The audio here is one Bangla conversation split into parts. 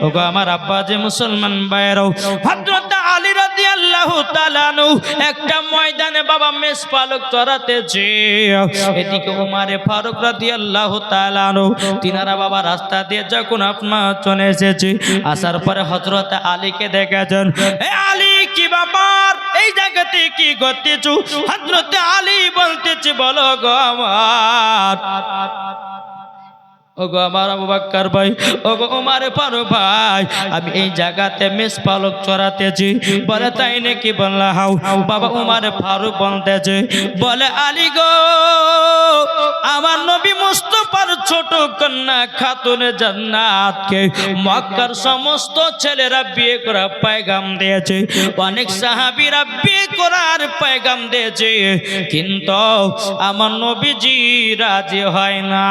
ওগো আমার আব্বা যে মুসলমান ভাইরাও, হযরত আলী রাদিয়াল্লাহু তাআলা আনহু একটা ময়দানে বাবা মেষ পালক চড়াতেছে, এদিকে ওমর ফারুক রাদিয়াল্লাহু তাআলা আনহু তিনারা বাবা রাস্তা দিয়ে যখন আপনার চলে এসেছে, আসার পরে হযরত আলীকে দেখেছেন। এ আলী কি ব্যাপার, এই জায়গাতে কি করতেছো? হযরত আলী বলতেছে, বলো গো আমার, ওগো আমার আবু বকর ভাই, ওগো ওমর ফারুক ভাই, আমি এই জায়গাতে মেষ পালক চড়াতেছি। বলে তাই নাকি? বললা হাও। বাবা ওমর ফারুক বলতেছে, বলে আলী গো, আমার নবী মুস্তাফার ছোট কন্যা খাতুনে জান্নাতকে মক্কার সমস্ত ছেলেরা বিয়ে করার পয়গাম দিয়েছে, অনেক সাহাবীরা বিয়ে করার পয়গাম দিয়েছে, কিন্তু আমার নবীজি রাজি হয় না।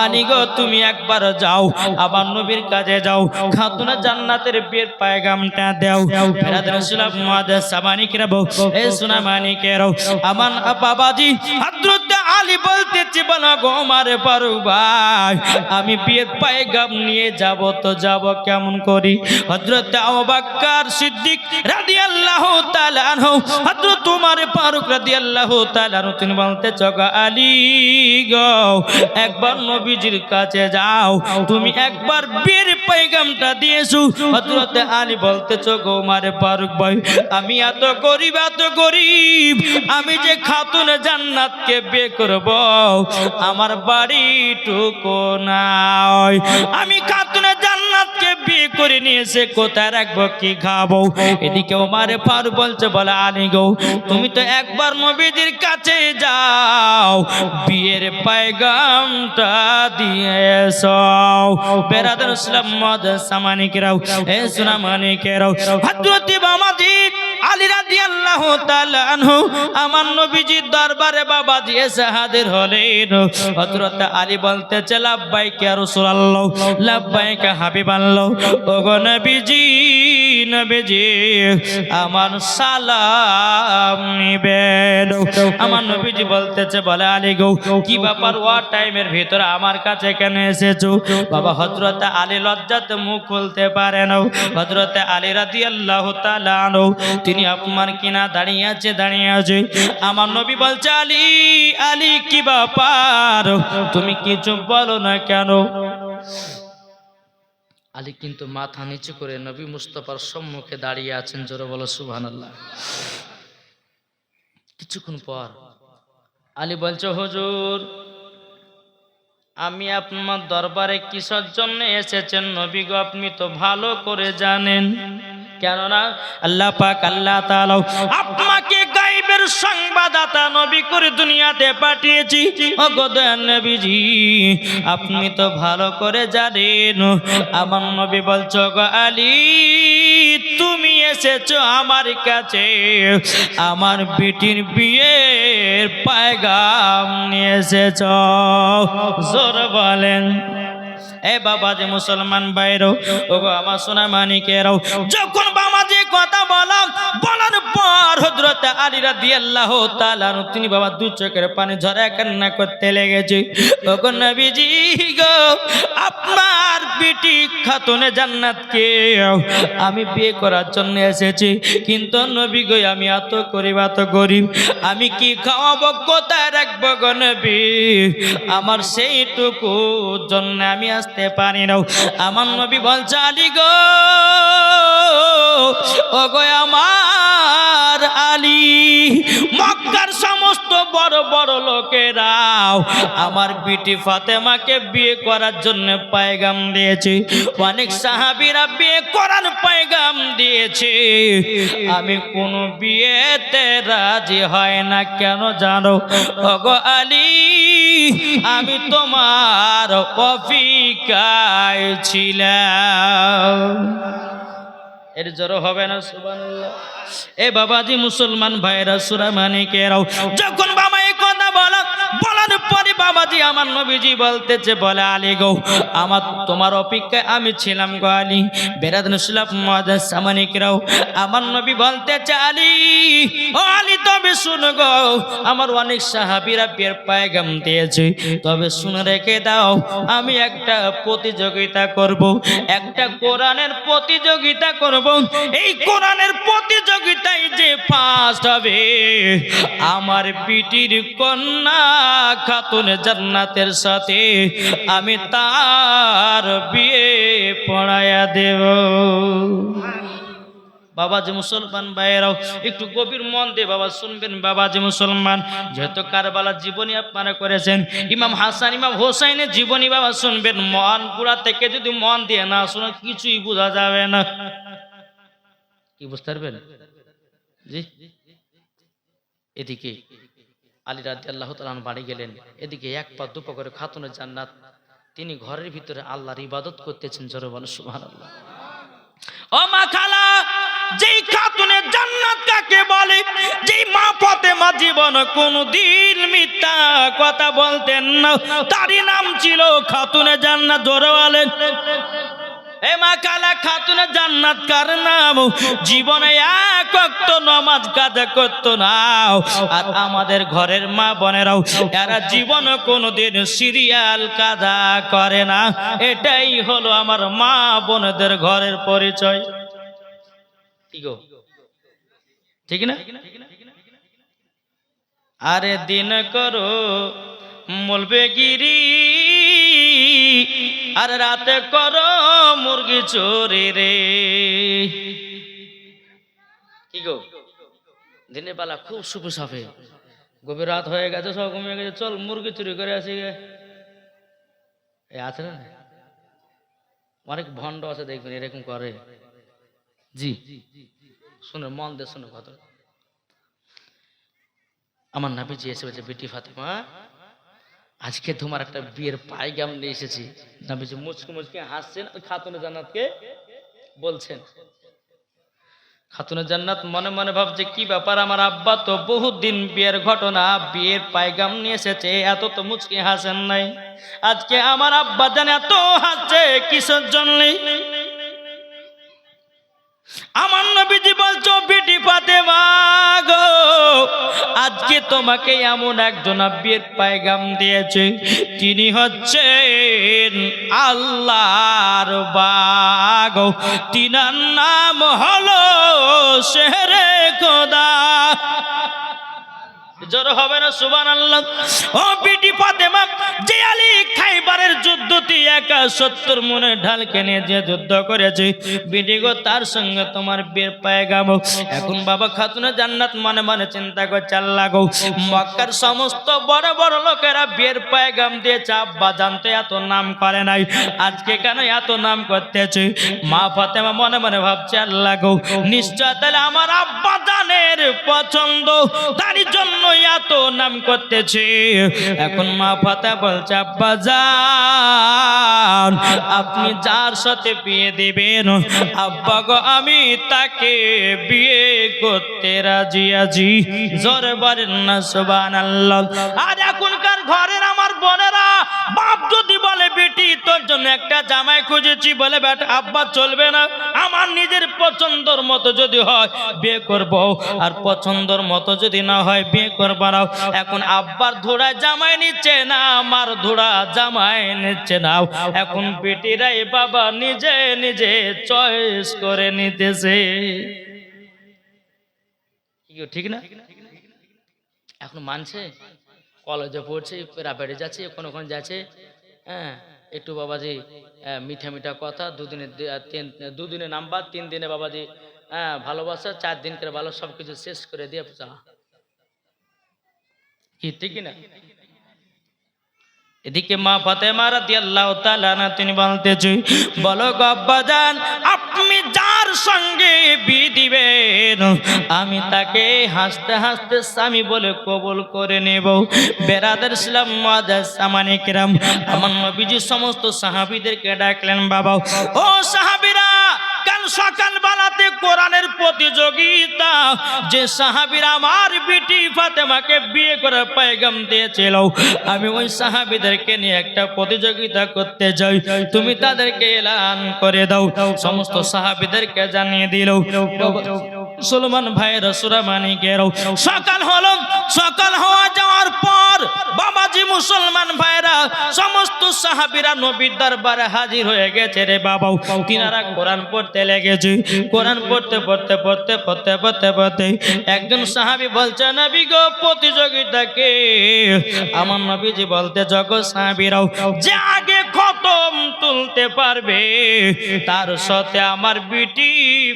আলী গো, তুমি একবার যাও, আবার নবীর কাছে যাও, খাতুনে জান্নাতের বিয়ের পয়গামটা দাও। ফেরাতে রাসূলুল্লাহ মুহাদ্দিস সামানিকেরা বউ, এই সোনা মানিকেরা, আমার বাবাজি হযরত আলী বলতেছে, বলো গো ওমর ফারুক ভাই, আমি বিয়ের পয়গাম নিয়ে যাব তো যাব কেমন করি? হযরত আবু বকর সিদ্দিক রাদিয়াল্লাহু তাআলা আনহু, হযরত ওমর ফারুক রাদিয়াল্লাহু তাআলা আনহু তিনি বলতেছে, গো আলী গো, একবার নবীজির কাছে যাও, তুমি একবার বিয়ের পয়গামটা দিয়েছো। হযরত আলী বলতেছে, গো ওমর ফারুক ভাই, আমি এত গরিব, এত গরিব, আমি যে খাতুনে জান্নাতকে বিয়ে করব, আমার বাড়িটুকু নাই, আমি খাতুনে জান্নাতকে বিয়ে করে নিয়েছে, কোথায় রাখবো, কি খাবো? এদিকে ওমর ফারুক বলছে, বলে আলী গো, তুমি তো একবার নবীজির কাছে যাও, বিয়ের পয়গামটা দিয়ে এসো। বেরাদার ইসলাম মুহাদ্দিস সামানিকেরাও, এ সোনা মানিকেরাও, হযরত বাবাজি আলী রাদিয়াল্লাহু তাআলা আনহু আমার নবীজির দরবারে বাবাজি এসে হাজির হলেন। হযরত আলী বলতেছে, লাব্বাইক ইয়া রাসূলুল্লাহ, লাব্বাইক হাবিবাল্লাহ, ওগো নবীজি, নবীজি আমার সালাম নিবেন। আমার নবীজি বলতেছে, বলে আলী গো, কি ব্যাপার, ওয়া টাইমের ভিতরে আমার কাছে কেন এসেছো? বাবা হযরত আলী লজ্জাতে মুখ খুলতে পারে না। হযরত আলী রাদিয়াল্লাহু তাআলা আনহু তিনি আপনার কিনা দাঁড়িয়ে আছে। আমার নবী বলছে, আলী, আলী কি ব্যাপার, তুমি কিছু বলো না কেন? আলী কিন্তু মাথা নিচু করে নবী মুস্তাফার সম্মুখে দাঁড়িয়ে আছেন। জোরে বলো সুবহানাল্লাহ। কিছুক্ষণ পর আলী বলছে, হুজুর, আমি আপনার দরবারে কিসের জন্য এসেছেন নবী গো, আপনি তো ভালো করে জানেন, কেননা আল্লাহ পাক আল্লাহ তাআলা আপনাকে গায়বের সংবাদদাতা নবী করে দুনিয়াতে পাঠিয়েছি। ওগো দয়ার নবীজি, আপনি তো ভালো করে জানেন। আমার নবী বলছো, গো আলী, তুমি এসেছো আমার কাছে, আমার বেটির বিয়ের পয়গাম নিয়ে এসেছো। জোর বলেন। এ বাবা যে মুসলমান ভাইরো, ওগো আমার সোনা মানিকেরাও, যখন বাবাজি কথা বলার পর হযরত আলী রাদিয়াল্লাহু তাআলা তিনি বাবা দু চোখের পানি ঝরা কান্না করতে লেগেছে। ওগো নবীজি গো, আপনার বেটি খাতুনে জান্নাতকে আমি বিয়ে করার জন্য এসেছি, কিন্তু নবী গো, আমি এত গরিব, আমি কি খাওয়াবো, কোথায় রাখবো গো নবী? আমার সেইটুকু জন্য আমি আসতে পারি না। আমার নবী বলছে, আলী গো, ওগো আমার আলী, মক্কার সমস্ত বড় বড় লোকেরাও আমার বিটি ফাতেমাকে বিয়ে করার জন্য পয়গাম দিয়েছে, অনেক সাহাবীরা বিয়ে করার পয়গাম দিয়েছে, আমি কোন বিয়েতে রাজি হয় না, কেন জানো? ওগো আলী, আমি তোমার অপেক্ষায় ছিলাম। এর জোর হবে না সুবহানাল্লাহ। এ বাবাজি মুসলমান ভাইরা, সূরা মানিকেরাও, যখন বাবা এই কথা বলার পরে বাবাজি আমার নবীজি বলতেছে বলে আলী গো আমার তোমার অপেক্ষায় আমি ছিলাম গো আলী বেরাদুন ইসলাম মুআজ্জাজ সামানিকরাও আমার নবী বলতেছে আলী ও আলী তবে শুনো গো আমার অনেক সাহাবীরা বিয়ের পয়গাম দিয়েছে তবে শুনে রেখে দাও আমি একটা প্রতিযোগিতা করব একটা কোরআনের প্রতিযোগিতা করব এই কোরআনের প্রতিযোগিতায় যে ফার্স্ট হবে আমার বিটির কন্যা খাতুনে জান্নাতের সাথে আমি তার বিয়ে পড়ায়া দেব বাবাজি মুসলমান ভাইয়েরাও একটু গভীর মন দিয়ে বাবা শুনবেন বাবাজি মুসলমান যেহেতু কারবালার জীবনী আপনারা করেছেন ইমাম হাসান ইমাম হোসাইনের জীবনী বাবা শুনবেন মন গুড়া থেকে যদি মন দিয়ে না শোনা কিছুই বোঝা যাবে না কি বুঝতে পারবেন জি এদিকে আলী রাদিয়াল্লাহু তাআলা বাড়ি গেলেন এদিকে এক পা দুপা করে খাতুনে জান্নাত তিনি ঘরের ভিতরে আল্লাহর ইবাদত করতেছেন জোরে বলেন সুবহানাল্লাহ ও মা খালা যেই খাতুনে জান্নাত কাকে বলে যেই মা ফাতেমা জীবন কোনদিন মিথ্যা কথা বলতেন না তারই নাম ছিল খাতুনে জান্নাত জোরে বলেন এ মা কালা খাতুনে জান্নাত কার নাম জীবনে এক ওয়াক্ত নামাজ কাজা করতো না আর আমাদের ঘরের মা বোনেরাও এরা জীবনে কোনোদিন সিরিয়াল কাজা করে না এটাই হলো আমার মা বোনদের ঘরের পরিচয় কি গো ঠিক না আরে দিন করো মলবেগিরি আর রাতে করো মুরগি চোরি রে কি গো দিনের বেলা খুব সুপু সাফে গভীর রাত হয়ে গেছে সব ঘুমিয়ে গেছে চল মুরগি চুরি করে আসি গে আছে না অনেক ভণ্ড আছে দেখবেন এরকম করে জি শুনে মন দিয়ে শুনে কথা আমার নবীজি এসে বলছে বেটি ফাতেমা আজকে তোমার একটা বিয়ের পায়গাম নিয়ে এসেছি নবীজি মুচকি মুচকি হাসছেন খাতুনে জান্নাতকে বলছেন খাতুনে জান্নাত মনে মনে ভাবছে কি ব্যাপার আমার আব্বা তো বহুত দিন বিয়ের ঘটনা বিয়ের পায়গাম নিয়ে এসেছে এত তো মুচকি হাসেন নাই আজকে আমার আব্বা জানে এত হাসছে কিসের জন্য আমার নবীজি বলছো বেটি ফাতেমা গো আজকে তোমাকে এমন একজন বিয়ের পায়গাম দিয়েছে তিনি হচ্ছেন আল্লাহর বাগ তিনার নাম হলো শেরে খোদা জোর হবে না সুবহানাল্লাহ ও বিটি ফাতেমা যে আলী খাইবারের যুদ্ধতে একা 70 মনে ঢালকে নিয়ে যে যুদ্ধ করেছে বিটি গো তার সঙ্গে তোমার বিয়ের পায়গাম এখন বাবা খাতুনে জান্নাত মনে মনে চিন্তা করছে আল্লাহ গো মক্কার সমস্ত বড় বড় লোকেরা বিয়ের পায়গাম দিয়েছে আব্বা জানতে এত নাম করে নাই আজকে কেন এত নাম করতেছে মা ফাতেমা মনে মনে ভাবছে আল্লাহ গো নিশ্চয় তাহলে আমার আব্বা জানের পছন্দ তার জন্য এত নাম করতেছে এখন মা ফাতেমা বলছে আব্বা জান আপনি যার সাথে বিয়ে দিবেন আব্বা গো আমি তাকে বিয়ে করতে রাজি আছি জোরে বলেন না সুবহানাল্লাহ আর এখনকার ঘরের আমার বোনেরা বাপ যদি বলে বেটি তোর জন্য একটা জামাই খুঁজেছি বলে বেটা আব্বা চলবে না আমার নিজের পছন্দের মতো যদি হয় বিয়ে করব আর পছন্দের মতো যদি না হয় বিয়ে করব না এখন আব্বার ধোড়া জামাই নিচ্ছে না আমার ধোড়া জামাই নিচ্ছে না এখন বেটিরাই বাবা নিজে নিজে চয়েস করে নিতেছে ঠিক না এখন মানছে কলেজে পড়ছে প্রাইভেটে যাচ্ছে ওখানে যাচ্ছে হ্যাঁ একটু বাবাজি মিঠা মিঠা কথা দুদিনে নাম্বার 3 দিনে বাবাজি ভালোবাসা 4 দিন করে ভালো সবকিছু শেষ করে দিয়ে যা কি ঠিক না এদিকে মা ফাতেমা রাদিয়াল্লাহু তাআলা আনহা তিনি বলতেছে বলো গো আব্বাজান আপনি যার সঙ্গে বিয়ে দিবেন আমি তাকে হাসতে হাসতে স্বামী বলে কবুল করে নেব বেরাদার ইসলাম মুআজ্জাজ সামানে কিরাম আমার নবীজি সমস্ত সাহাবীদেরকে ডাকলেন বাবা ও সাহাবীরা কাল সকাল বেলাতে কোরআনের প্রতিযোগিতা, যে সাহাবীরা আমার বিটি ফাতেমাকে বিয়ে করে পয়গাম দিয়েছিল, আমি ওই সাহাবীদেরকে নিয়ে একটা প্রতিযোগিতা করতে যাই, তুমি তাদেরকে এলান করে দাও। সমস্ত সাহাবীদেরকে জানিয়ে দিল। মুসলমান ভাইরা সূরা মানিকের সকাল হলো, সকাল হওয়া যাওয়ার পর বাবাজি মুসলমান ভাইরা সমস্ত সাহাবীরা নবীর দরবারে হাজির হয়ে গেছে রে বাবা। তিনারা কোরআন পড়তে লেগেছে। কোরআন পড়তে পড়তে পড়তে পড়তে পড়তে পড়তে একজন সাহাবী বলছে, নবী গো, প্রতিযোগিতাকে আমার নবীজি বলতে, জগৎ সাহাবীরাও যে আগে খতম তুলতে পারবে তার সাথে আমার বিটি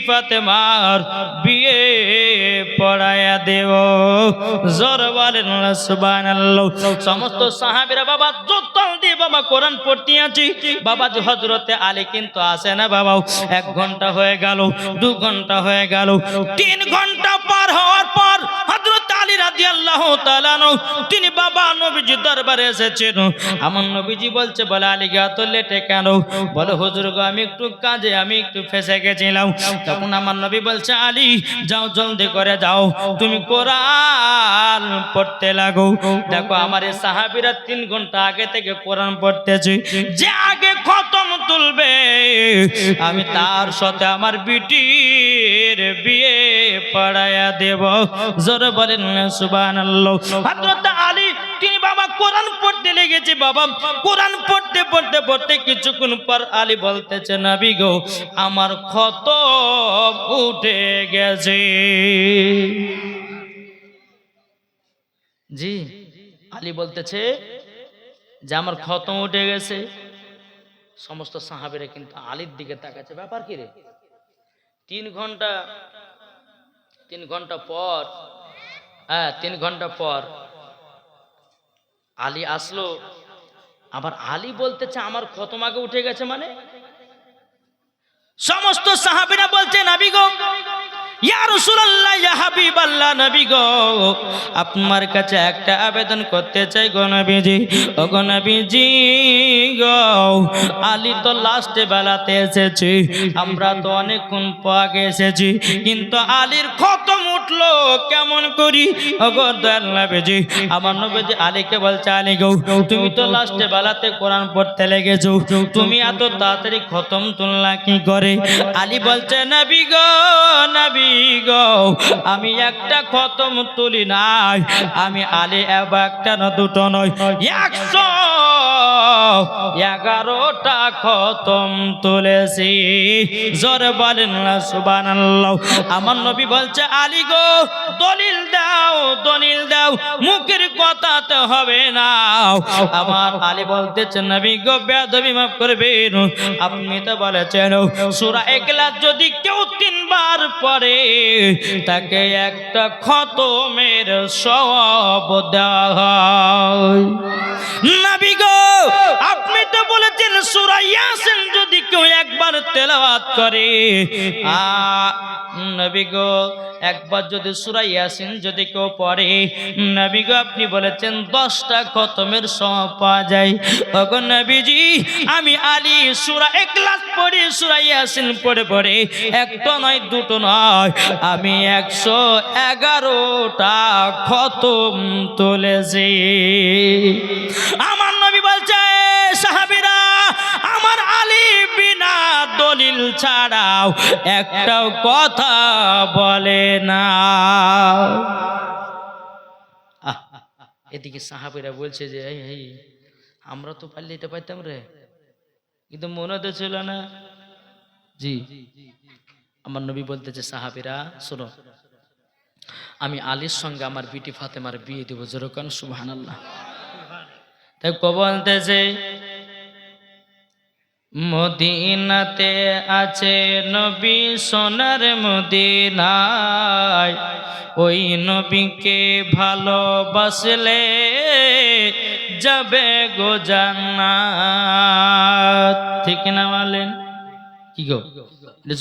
ফাতেমার বিয়ে পড়ায়া দেব। জোর বলেন সুবহানাল্লাহ। সমস্ত সাহাবীরা বাবা জোতাল দিয়ে বাবা কোরআন পড়তে আছি। বাবা হযরতে আলী কিন্তু আসে না বাবা। 1 ঘন্টা হয়ে গেল, 2 ঘন্টা হয়ে গেল, 3 ঘন্টা পার হওয়ার পর হযরত আলী রাদিয়াল্লাহু তাআলা তিনি বাবা নবীজি দরবারে এসেছেন। আমার নবীজি বলছে, বলে আলী গা তো লেটে কেন? বলে হুজুর গো, আমি একটু কাজে আমি একটু ফেসে গেছিলাম। তখন আমার নবী বলছে, আলী যাও, জলদি করে যাও, তুমি কোরআন পড়তে লাগো। দেখো আমার এই সাহাবীরা 3 ঘন্টা আগে থেকে কোরআন পড়তেছে। যে আগে খতম তুলবে আমি তার সাথে আমার বিটির বিয়ে পড়ায়া দেব। জোরে বলেন সুবহানাল্লাহ। হযরত আলী তিনি বাবা কোরআন পড়তে লেগেছে। বাবা কোরআন পড়তে পড়তে পড়তে কিছুক্ষণ পর আলী বলতেছে, নবী গো, আমার খতম উঠে গেছে। জি, আলী বলতেছে যে আমার খতম উঠে গেছে। সমস্ত সাহাবীরা কিন্তু আলীর দিকে তাকাচ্ছে, ব্যাপার কি রে? 3 ঘন্টা পর, 3 ঘন্টা পর আলী আসলো। আবার আলী বলতেছে আমার খতম আগে উঠে গেছে। মানে সমস্ত সাহাবীরা বলছে, নবী গো, ইয়া রাসূলুল্লাহ, ইয়া হাবিবাল্লাহ, নবী গো, আপনার কাছে একটা আবেদন করতে চাই গো নবীজি। ও গো নবীজি গো, আলী তো লাস্টে বেলাতে এসেছে, আমরা তো অনেকক্ষণ আগে এসেছি, কিন্তু আলীর খতম উঠলো কেমন করি? ও গো দয়াল নবীজি, আমার নবীজি আলীকে বলছে, আলী গো, তুমি তো লাস্টে বেলাতে কোরআন পড়তে লেগেছো, তুমি এত তাড়াতাড়ি খতম তুললা কি করে? আলী বলছে, নবী গো, নবী গো, আমি একটা খতম তুলি নাই, আমি আলী একটা না দুটো নয়, 111টা খতম তুলেছি। জোরে বলেন না সুবহানাল্লাহ। আমার নবী বলছে, আলী গো, দলিল দাও, দলিল দাও, মুখের কথাতে হবে না। আমার আলী বলতেছে, নবী গো, বেয়াদবি মাফ করবেন, আপনি তো বলেছেন সূরা ইখলাস যদি কেউ 3 বার পড়ে তাকে একটা খতমের সওয়াব দেওয়া হয়। নবী গো, আপনি তো বলেছেন সূরা ইয়াসিন যদি কেউ একবার তেলাওয়াত করে, নবী গো, একবার যদি সূরা ইয়াসিন যদি কেউ পড়ে, নবী গো, আপনি বলেছেন 10টা খতমের সওয়াব পাওয়া যায়। ওগো নবীজি, আমি আলী সূরা ইখলাস পড়ি, সূরা ইয়াসিন পড়ে পড়ে একটা নয় দুটো নয়, আমি 111টা খতম তুলেছি। আমার নবী বলছে, সাহাবীরা, আমার আলী বিনা দলিল ছাড়াও একটাও কথা বলে না। এদিকে সাহাবীরা বলছে যে, এই আমরা তো পারলে এটা পাইতাম রে, কিন্তু মনে তো ছিল না। জি, আমার নবী বলতেছে, সাহাবীরা শোনো, আমি আলীর সঙ্গে আমার বিটি ফাতেমার বিয়ে দেব। যেরকম সুবহানাল্লাহ। তাই বলতেছে, মদিনাতে আছে নবী সোনার মদিনায়, ওই নবীকে ভালোবাসলে যাবে গো জান্নাত। ঠিক না বলেন? কি গো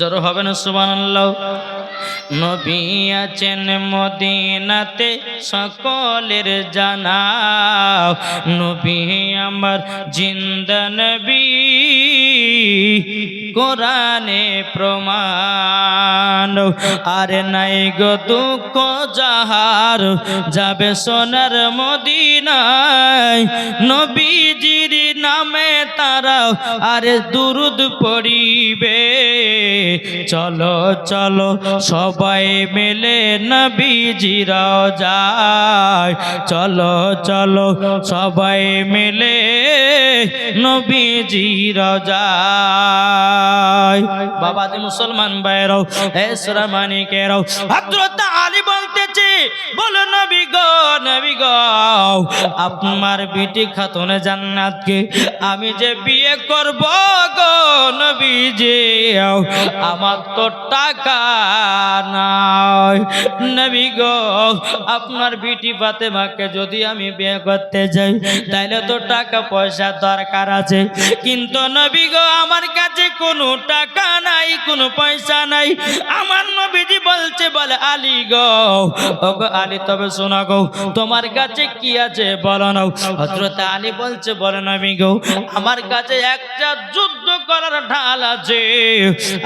জড়ো হবে না সুবহানাল্লাহ। নবী আছেন মদিনাতে সকলের জানা, নবী আমার জিন্দা নবী কোরআনে প্রমাণ। আরে নাই গো দুঃখ যাহার যাবে সোনার মদিনায়, নবীজির নামে তারা আরে দুরুদ পড়িবে। চলো চলো সবাই মিলে নবীজি রওজায়, চলো চলো সবাই মিলে নবীজি রওজায়। বাবাজি মুসলমান ভাইরাও এসরা মানিকেরাও, হযরত আলী বলতেছে বলো নবী গো নবী গো, আপনার বিটি খাতুনে জান্নাতকে আমি যে বিয়ে করব গো নবীজি, আমার তো টাকা নাই। নবী গো আপনার বিটি ফাতেমাকে যদি আমি বিয়ে করতে যাই তাইলে তো টাকা পয়সা দরকার আছে, কিন্তু নবী গো আমার কাছে কোনো টাকা নাই, কোনো পয়সা নাই। আমার নবীজি বলছে বলে আলী গো, ও গো আলী তবে শোনা গো তোমার কাছে কি আছে বলো না। হযরত আলী বলছে বলে নবী গো আমার কাছে একটা যুদ্ধ করার ঢাল আছে,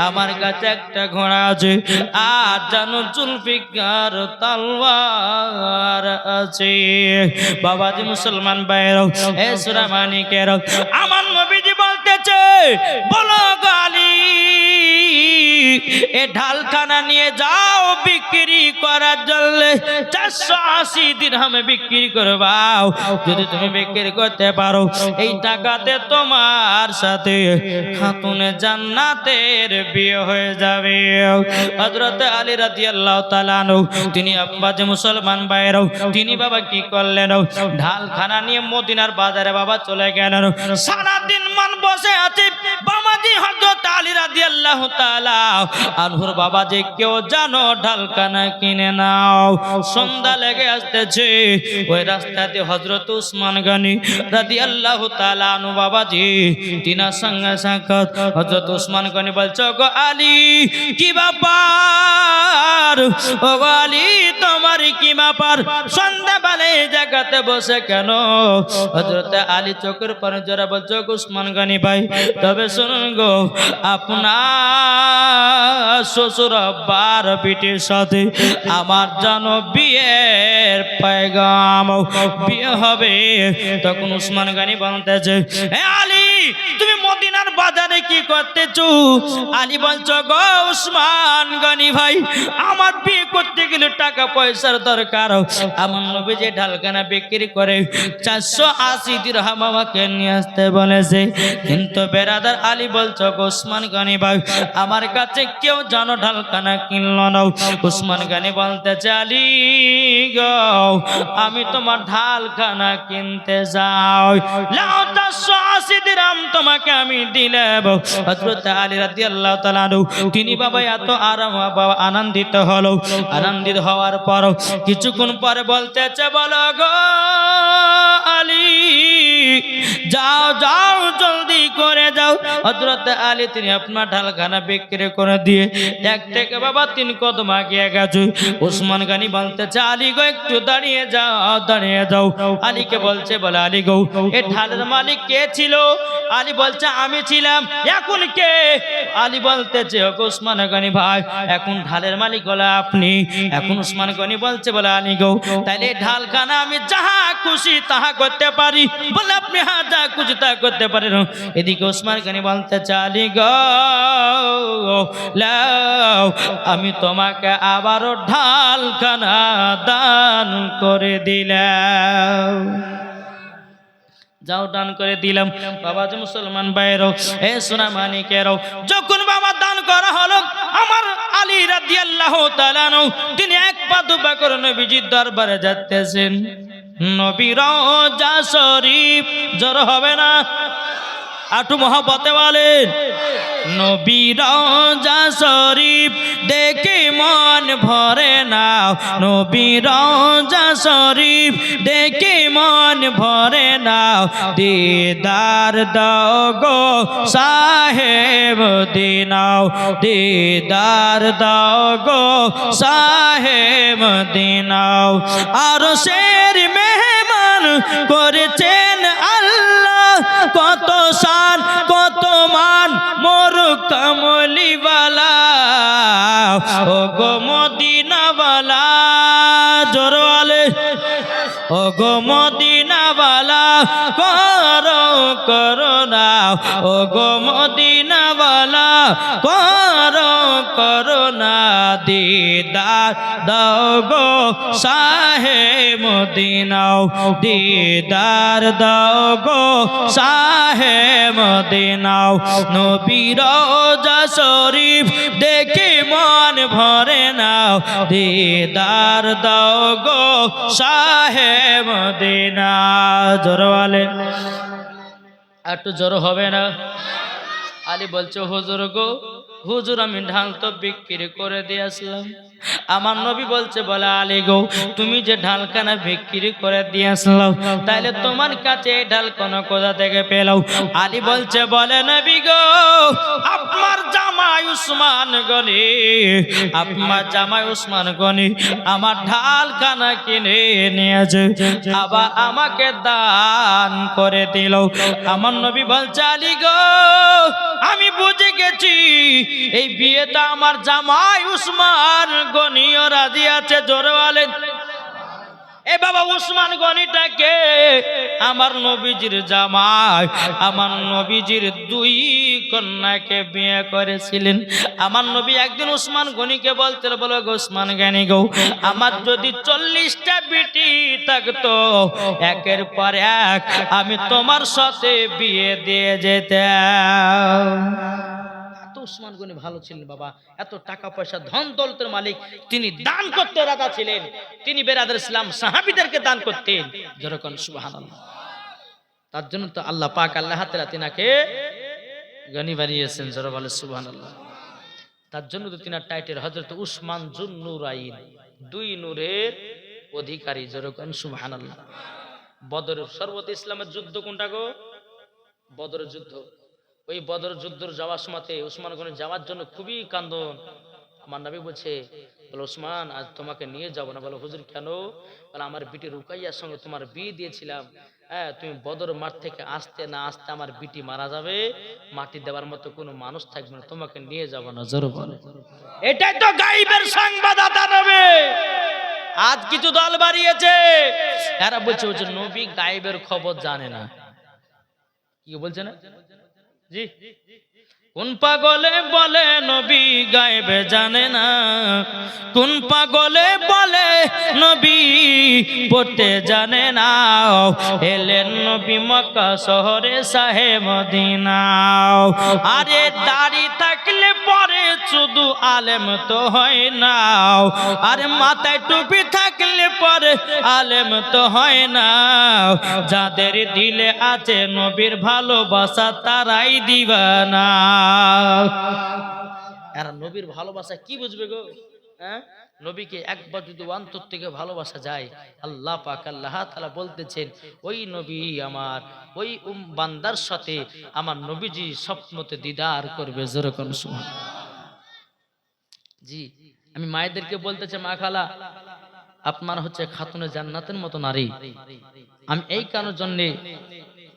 আমার কাছে একটা ঘোড়া আছে, আর জানো জুলফিকার তলোয়ার আছে। বাবাজি মুসলমান ভাইরাও এ সূরা মানিকের, আমার নবীজি বলতেছে বলো গো আলী এ ঢালখানা নিয়ে যাও বিক্রি করার জন্য 480 দিরহামে বিক্রি করবাও। যদি তুমি বিক্রি করতে পারো এই টাকাতে তোমার সাথে খাতুনে জান্নাতের বিয়ে হয়ে যাবে। হযরত আলী রাদিয়াল্লাহু তাআলা আনহু তিনি আব্বাজে মুসলমান ভাইরাও তিনি বাবা কি করলেন, ঢালখানা নিয়ে মদিনার বাজারে বাবা চলে গেলেন। সারা দিন মন বসে আছে বাবাজি হযরত আলী রাদিয়াল্লাহু তাআলা আনহুর বাবা যে কেউ জানো ঢালখানা কিনে নাও। সন্ধ্যা লেগে আসতেছে, ওই রাস্তাতে হযরত উসমান গনি রাদিয়াল্লাহু তাআলা আনহু বাবাজি তিনার সঙ্গে সাক্ষাৎ। হযরত উসমান গনি বলছে গো আলী কি ব্যাপার, ও গো আলী তোমার কি ব্যাপার, সন্ধ্যাবেলা এই জায়গাতে বসে কেন? হযরত আলী চোখের পানি জোরে বলছে গো উসমান গনি ভাই তবে শুনুন গো, আপনার শ্বশুর আব্বার বিটির সাথে আমার জানো বিয়ের পয়গাম, বিয়ে হবে। তখন উসমান গনি বলতেছে হে আলী তুমি মদিনার বাজারে কি করতেছো? আলী বলছো গো উসমান গনি ভাই আমার বিয়ে করতে গেলে টাকা পয়সার দরকার, আমার নবী যে ঢালখানা বিক্রি করে 480 দিরহাম আমাকে নিয়ে আসতে বলেছে, কিন্তু বেরাদার আলী বলছো গো উসমান গনি ভাই আমার কাছে কেউ জানো ঢালখানা কিনলো না। উসমান গনি বলতেছে আলী গো আমি তোমার ঢালখানা কিনতে যাই, লাও 480 দিরহাম তোমাকে আমি দিলাম। হযরত আলী রাদিয়াল্লাহু তাআলা তিনি বাবা এত আনন্দিত হলো, আনন্দিত হওয়ার পর কিছুক্ষণ পরে বলতেছে বলো গো আলী যাও যাও জলদি করে যাও। হযরত আলী তিনি আপনার ঢালখানা বিক্রি করে দিয়ে এক থেকে বাবা 3 কদম এগিয়ে গেছে। উসমান গনি বলতেছে আলী গো একটু দাঁড়িয়ে যাও দাঁড়িয়ে যাও। আলীকে বলছে বলে আলী গো এই ঢালের মালিক কে ছিল? আলী বলছে আমি ছিলাম। এখন কে? আলী বলতেছে উসমান গনি ভাই এখন ঢালের মালিক হলো আপনি। এখন উসমান গনি বলছে বলে আলী গো তাইলে ঢালখানা আমি যাহা খুশি তাহা করতে পারি? বলে আপনি হ্যাঁ যা খুশি তা করতে পারেন। এদিকে উসমান গনি বলতেছে আলী গো লাও আমি তোমাকে আবারও ঢালখানা দান করে দিলাম, যাও দান করে দিলাম। বাবাজি মুসলমান ভাইরাও এ সোনা মানিকেরাও যখন বাবা দান করা হলো আমার আলী রাদিয়াল্লাহু তাআলা তিনি এক পা দুপা করে নবীজির দরবারে যাচ্ছেন। নবী রওজা শরীফ জোর হবে না আটু মহব্বতে বলেন নবী রওজা শরীফ দেখে মন ভরে না, নাও নবীর রওজা শরীফ দেখে মন ভরে নাও দিদার দাও গো শাহে মদিনা দিদার দাও গো শাহে মদিনা আরশের মেহমান করেছেন আল্লাহ কত শান কত মান মোর কমলিওয়ালা ও গো মদিনাওয়ালা জোরওয়ালে ও গো মদিনাওয়ালা করো করুণা ও গো মদিনাওয়ালা করো করুণা দিদার দাও গো শাহে মদিনা দিদার দাও গো শাহে মদিনা নবীর রওজা শরীফ দেখে মন ভরে নাও দিদার দাও গো শাহে মদিনা জোরওয়ালে একটু জোর হবে না আলী বলছে হুজুর গো হুজুর আমি ঢাল তো বিক্রি করে দিয়ে আসলাম আমার নবী বলছে বলে আলী গো তুমি যে ঢালখানা বিক্রি করে দিয়ে আসলাম তাইলে তোমার কাছে এই ঢাল কোথা থেকে পেলাও আলী বলছে বলে নবী গো আপনার জামাই উসমান গনি আপনার জামাই উসমান গনি আমার ঢালখানা কিনে নিয়েছে আবার আমাকে দান করে দিল আমার নবী বলছে আলী গো আমি বুঝে গেছি এই বিয়েটা আমার জামাই উসমান গনিও রাজি আছে জোরে বলেন এ বাবা উসমান গনিটাকে আমার নবীজির জামাই আমার নবীজির দুই কন্যাকে বিয়ে করেছিলেন আমার নবী একদিন উসমান গনিকে বলতে বলো গো উসমান গনি গো আমার যদি 40টা বেটি থাকতো একের পর এক আমি তোমার সাথে বিয়ে দিয়ে যেতাম উসমান গনি ভালো ছিলেন বাবা এত টাকা পয়সা ধন দৌলতের মালিক তিনি দান করতে রাজা ছিলেন তিনি বেরাদার ইসলাম সাহাবীদেরকে দান করতেন যেরকম সুবহানাল্লাহ তার জন্য তো আল্লাহ পাক আল্লাহ তাআলা তিনাকে গনি বানিয়েছেন যারা বলে সুবহানাল্লাহ তার জন্য তো তিনার টাইটেল হযরত উসমান জুন নুরাইন দুই নূরের অধিকারী যেরকম সুবহানাল্লাহ বদরের সর্বত ইসলামের যুদ্ধ কোনটা গো বদরের যুদ্ধ ওই বদর যুদ্ধের যাওয়ার সময়তে উসমান গনি যাওয়ার জন্য খুবই কান্দন আমার নবী বলছে বলে উসমান আজ তোমাকে নিয়ে যাব না বলে হুজুর কেন বলে আমার বিটি রুকাইয়ার সঙ্গে তোমার বিয়ে দিয়েছিলাম হ্যাঁ তুমি বদর মাঠ থেকে আসতে না আসতে আমার বিটি মারা যাবে মাটি দেওয়ার মতো কোনো মানুষ থাকবে না তোমাকে নিয়ে যাব না জোর বলে এটাই তো গায়েবের সংবাদদাতা নবী আজ কিছু দল বাড়িয়েছে এরা বলছে নবী গায়েবের খবর জানে না কি বলছে না জি কোন পাগলে বলে নবী গায়েবে জানে না কোন পাগলে বলে নবী পড়তে জানে না এলেন নবী মক্কা শহরে শাহে মদিনা আরে দাড়ি থাকলে পরে শুধু আলেম তো হয় না আরে মাথায় টুপি থাকলে পরে আলেম তো হয় না যাদের দিলে আছে নবীর ভালোবাসা তারাই দিবানা এরা নবীর ভালোবাসা কি বুঝবে গো হ্যাঁ নবীকে একবার যদি অন্তর থেকে ভালোবাসা যায় আল্লাহ পাক আল্লাহ তাআলা বলতেছেন ওই নবী আমার ওই বান্দার সাথে আমার নবীজি স্বপ্নতে দিদার করবে যেরকম সুবহানাল্লাহ জি আমি মায়েদেরকে বলতে চাই মা খালা আপনার হচ্ছে খাতুনে জান্নাতের মতো নারী আমি এই কারণের জন্য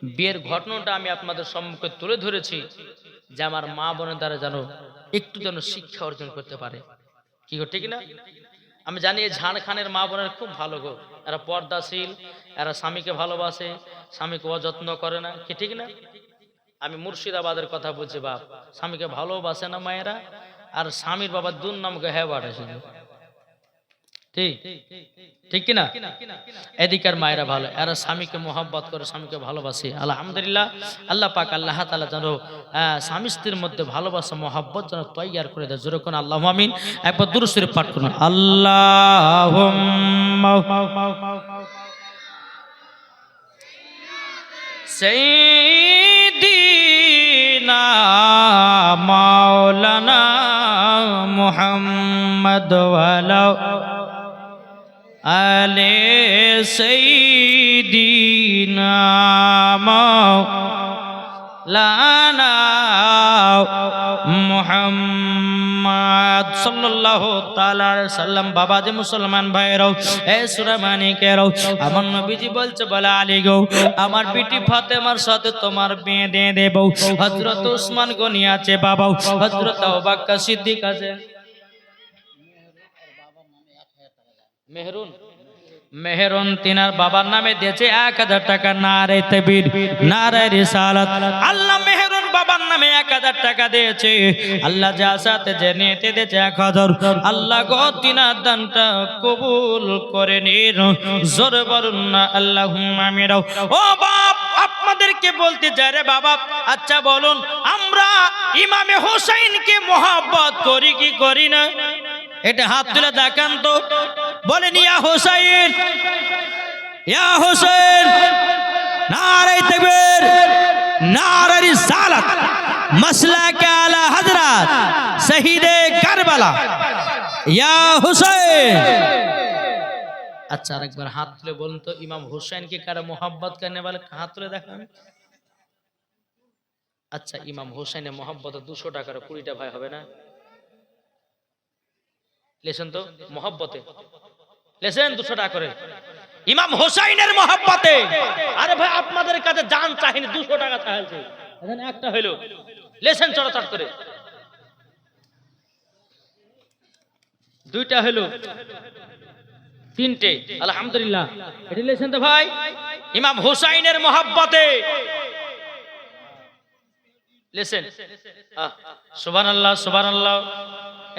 বিয়ের ঘটনাটা আমি আপনাদের সম্মুখে তুলে ধরেছি যে আমার মা বোনের দ্বারা যেন একটু যেন শিক্ষা অর্জন করতে পারে কি গো ঠিক না আমি জানি ঝাড়খানের মা বোনের খুব ভালো গো এরা পর্দাশীল এরা স্বামীকে ভালোবাসে স্বামীকে অযত্ন করে না কি ঠিক না আমি মুর্শিদাবাদের কথা বলছি বাপ স্বামীকে ভালোবাসে না মায়েরা আর স্বামীর বাবা দুর্নামকে হ্যাঁ বাড়েছিল ঠিক ঠিক কিনা এদিকার মায়েরা ভালো এরা স্বামীকে মোহাব্বত করে স্বামীকে ভালোবাসে আলহামদুলিল্লাহ আল্লাহ পাক আল্লাহ তাআলা যেন স্বামী স্ত্রীর মধ্যে ভালোবাসা মোহাব্বত যেন তৈয়ার করে দেয় জোরে কোন আল্লাহু আমিন একবার দুরূদ শরীফ পাঠ করুন আল্লাহুম্মা সাইয়্যিদিনা মাওলানা মুহাম্মদ ওয়া আলা আলে সাইয়্যিদিনা মাওলানা মুহাম্মদ সাল্লাল্লাহু তাআলা আলাইহি সাল্লাম। বাবাজি মুসলমান ভাইরাও, এ সূরা মানিকেরাও, আমার নবীজি বলছে, বলে আলী গো, আমার বিটি ফাতেমার সাথে তোমার বিয়ে দিয়ে দেব। হযরত ওসমান গনি আছে বাবা, হযরত আবু বকর সিদ্দিক আছে। মেহরুন তিনার বাবার নামে দিয়েছে 1000 টাকা। নারে তাকবীর, নারে রিসালাত। আল্লাহ মেহরুন বাবার নামে 1000 টাকা দিয়েছে। আল্লাহ যা সাথে যে নিতে দিয়েছে 1000। আল্লাহ গো তিনার দানটা কবুল করে নিন। জোরে বলুন না আল্লাহুম্মা আমিন। ও বাপ, আপনাদেরকে বলতে চাই রে বাবা, আচ্ছা বলুন, আমরা ইমামে হোসেনকে মহব্বত করি কি করি না? এটা হাত তুলে দেখান তো, বলেন ইয়া হোসেন, ইয়া হোসেন। নারে তাকবীর, নারে রিসালাত, মাসলাকে আলা হযরত শহীদে কারবালা ইয়া হোসেন। আচ্ছা আরেকবার হাত তুলে বলুন তো, ইমাম হোসেনকে কারা মোহাব্বত করনে वाले হাত তুলে দেখান। আচ্ছা, ইমাম হোসেনের মোহাব্বতে 200 টাকার 20টা ভাই হবে না? লেসেন তো মোহাব্বতে, লেসেন 200 টাকা করে ইমাম হোসেনের মোহাব্বতে। আরে ভাই, আপনাদের কাছে জান চাহিনি, 200 টাকা চাইছে, এখানে একটা হইলো। লেসেন চড়াচড় করে, 2টা হইলো, 3টে, আলহামদুলিল্লাহ। এটা লেসেন তো ভাই, ইমাম হোসেনের মোহাব্বতে লেসেন। সুবহানাল্লাহ, সুবহানাল্লাহ।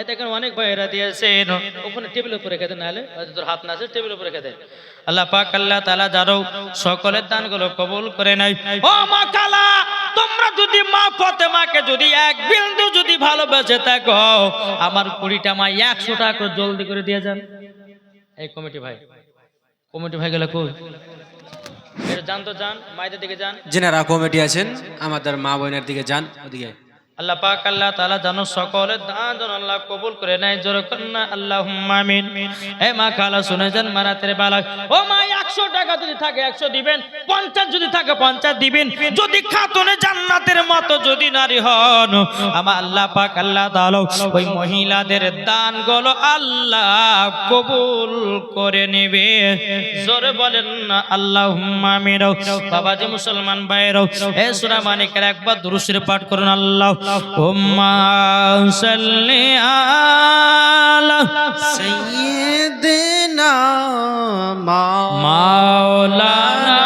এ দেখেন অনেক ভাইরা দিয়েছেন, ওখানে টেবিলের উপরে রেখে দেন, নাহলে তোর হাত না আছে টেবিলের উপরে রেখে দেন। আল্লাহ পাক আল্লাহ তাআলা যারও সকলের দানগুলো কবুল করে নাই। ও মা কালা, তোমরা যদি মা ফাতেমাকে যদি এক বিন্দু যদি ভালোবেসে থাকো, আমার 20টা মা 100 টাকা করে জলদি করে দিয়ে যান। এই কমিটি ভাই, কমিটি ভাই গেলে কই? এটা জান তো, যান মায়েদের দিকে যান, যারা কমিটি আছেন আমাদের মা বোনের দিকে যান, ওদিকে। আল্লাহ পাক আল্লাহ তাআলা জানো সকলের দান যেন আল্লাহ কবুল করে নেয়। জোরে কন্না আল্লাহুম্মা আমিন। এ মা খালা শুনে যান, মারাতের বালাক। ও মা, 100 টাকা যদি থাকে 100 দিবেন, 50 যদি থাকে 50 দিবেন। যদি খাতুনে জান্নাতের মতো যদি নারী হন, আমার আল্লাহ পাক আল্লাহ তাআলা ওই মহিলাদের দানগুলো আল্লাহ কবুল করে নেবে। জোরে বলেন না আল্লাহুম্মা আমিন। বাবাজি মুসলমান ভাইরাও, এ সূরা মানিকের একবার দুরূদ শরীফ পাঠ করুন। আল্লাহুম্মা সাল্লি আলা সাইয়্যিদিনা মাওলানা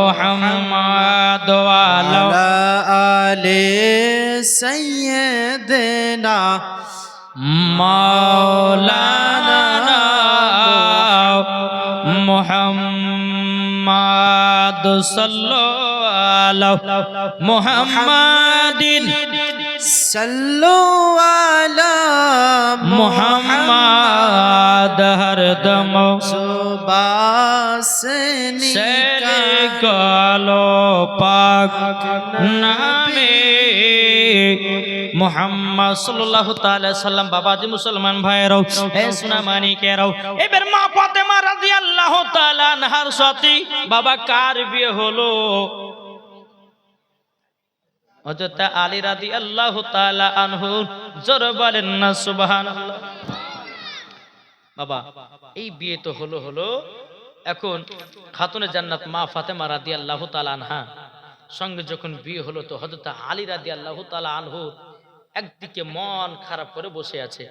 মুহাম্মদ ওয়া আলা আলি সাইয়্যিদিনা মাওলানা মুহাম্মদ সাল্লাল্লাহু আলা মুহাম্মাদিন সাল্লু আলা মুহাম্মদ হরদম সুবাসে সে কালো পাক নামে মুহাম্মদ সাল্লাল্লাহু তাআলা সাল্লাম। বাবাজি মুসলমান ভাইরাও, এ সোনা মানিকেরাও, এবার মা ফাতেমা রাদিয়াল্লাহু তাআলা আনহার সাথে বাবা কার বিয়ে হলো? হযরত আলী রাদিয়াল্লাহু তাআলা আনহু। জোরে বলেন না সুবহানাল্লাহ। বাবা, এই বিয়ে তো হলো। এখন খাতুনে জান্নাত মা ফাতেমা রাদিয়াল্লাহু তাআলা আনহা সঙ্গে যখন বিয়ে হলো, তো হযরত আলী রাদিয়াল্লাহু তাআলা আনহু একদিকে মন খারাপ করে বসে আছে।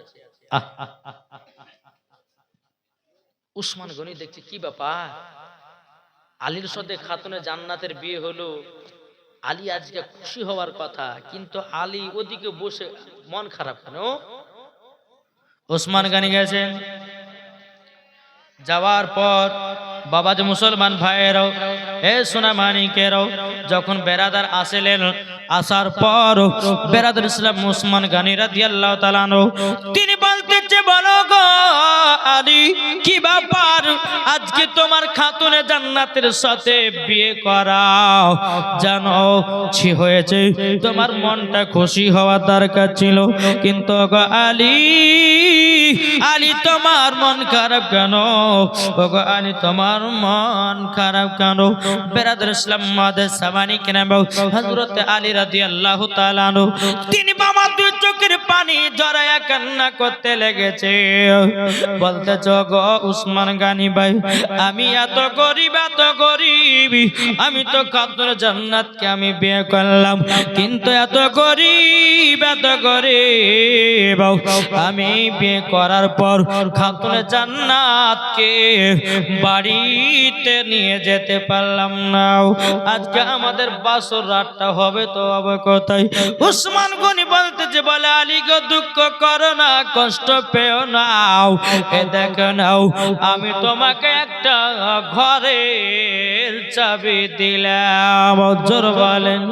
উসমান গনি দেখছে, কি ব্যাপার, আলীর সাথে খাতুনে জান্নাতের বিয়ে হলো, আলী আজকে খুশি হওয়ার কথা, কিন্তু আলী ওদিকে বসে মন খারাপ কেন? ওসমান গনি গেছেন, যাওয়ার পর বাবাজি মুসলমান ভাইয়েরাও, এ সোনা মানিকেরাও, যখন বেরাদার আসলেন, আসার পর বেরাদার ইসলাম ওসমান গনি রাদিয়াল্লাহু তাআলা আনহু তিনি বলতেছে বলো গো আলী কি ব্যাপার আজকে তোমার খাতুনে জান্নাতের সাথে বিয়ে করাও জানো ছি হয়েছে তোমার মনটা খুশি হওয়া দরকার ছিল কিন্তু গো আলী আলী তোমার মন খারাপ কেন ওগো আলী তোমার মন খারাপ কেন বেরাদর ইসলাম মাদের সামানি কেন হযরত আলী রাদিয়াল্লাহু তাআলা আনহু তিনি বাবা দুই চোখের পানি জড়ায়া কান্না করতে লেগেছে বলতেছ গো উসমান গানি ভাই আমি এত গরিব আমি তো খাতুন জান্নাতকে আমি বিয়ে করলাম কিন্তু এত গরিব আমি বিয়ে করার পর খাতুন জান্নাতকে বাড়িতে নিয়ে যেতে পারলাম না আজকে আমাদের বাসর রাতটা হবে তো হবে কোথায় উসমান গনি বলতেছে বলে আলী গো দুঃখ করো না কষ্ট পেও না এ দেখো নাও আমি তোমাকে একটা ঘরের চাবি দিলাম জোর বলেন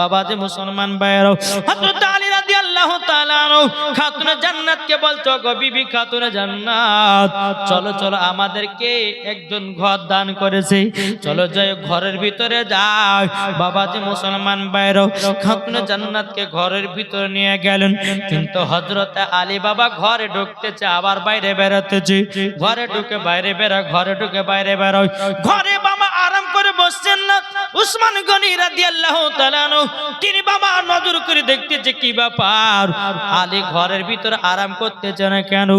বাবা যে মুসলমান ভাইয়েরা হযরত আলী রাদিয়াল্লাহু তাআলা আনহু খাতুনে জান্নাতকে বলতো গো বিবি খাতুনে জান্নাত চলো চলো আমাদেরকে একজন ঘর দান করেছে চলো যাই ঘরের ভিতরে যাই বাবা যে মুসলমান ভাইয়েরা খাতুনে জান্নাতকে ঘরের ভিতরে নিয়ে গেলেন কিন্তু হযরত আলী বাবা ঘরে ঢুকতেছে আবার বাইরে বেরোতেছে ঘরে ঢুকে বাইরে বেরো ঘরে ঢুকে বাইরে বেরো ঘরে বাবা আরাম করে বসছেন না উসমান গনি রাদিয়াল্লাহু তাআলা আনহু তিনি বাবা নজর করে দেখতেছে কি ব্যাপার আলী ঘরের ভিতরে আরাম করতেছে না কেন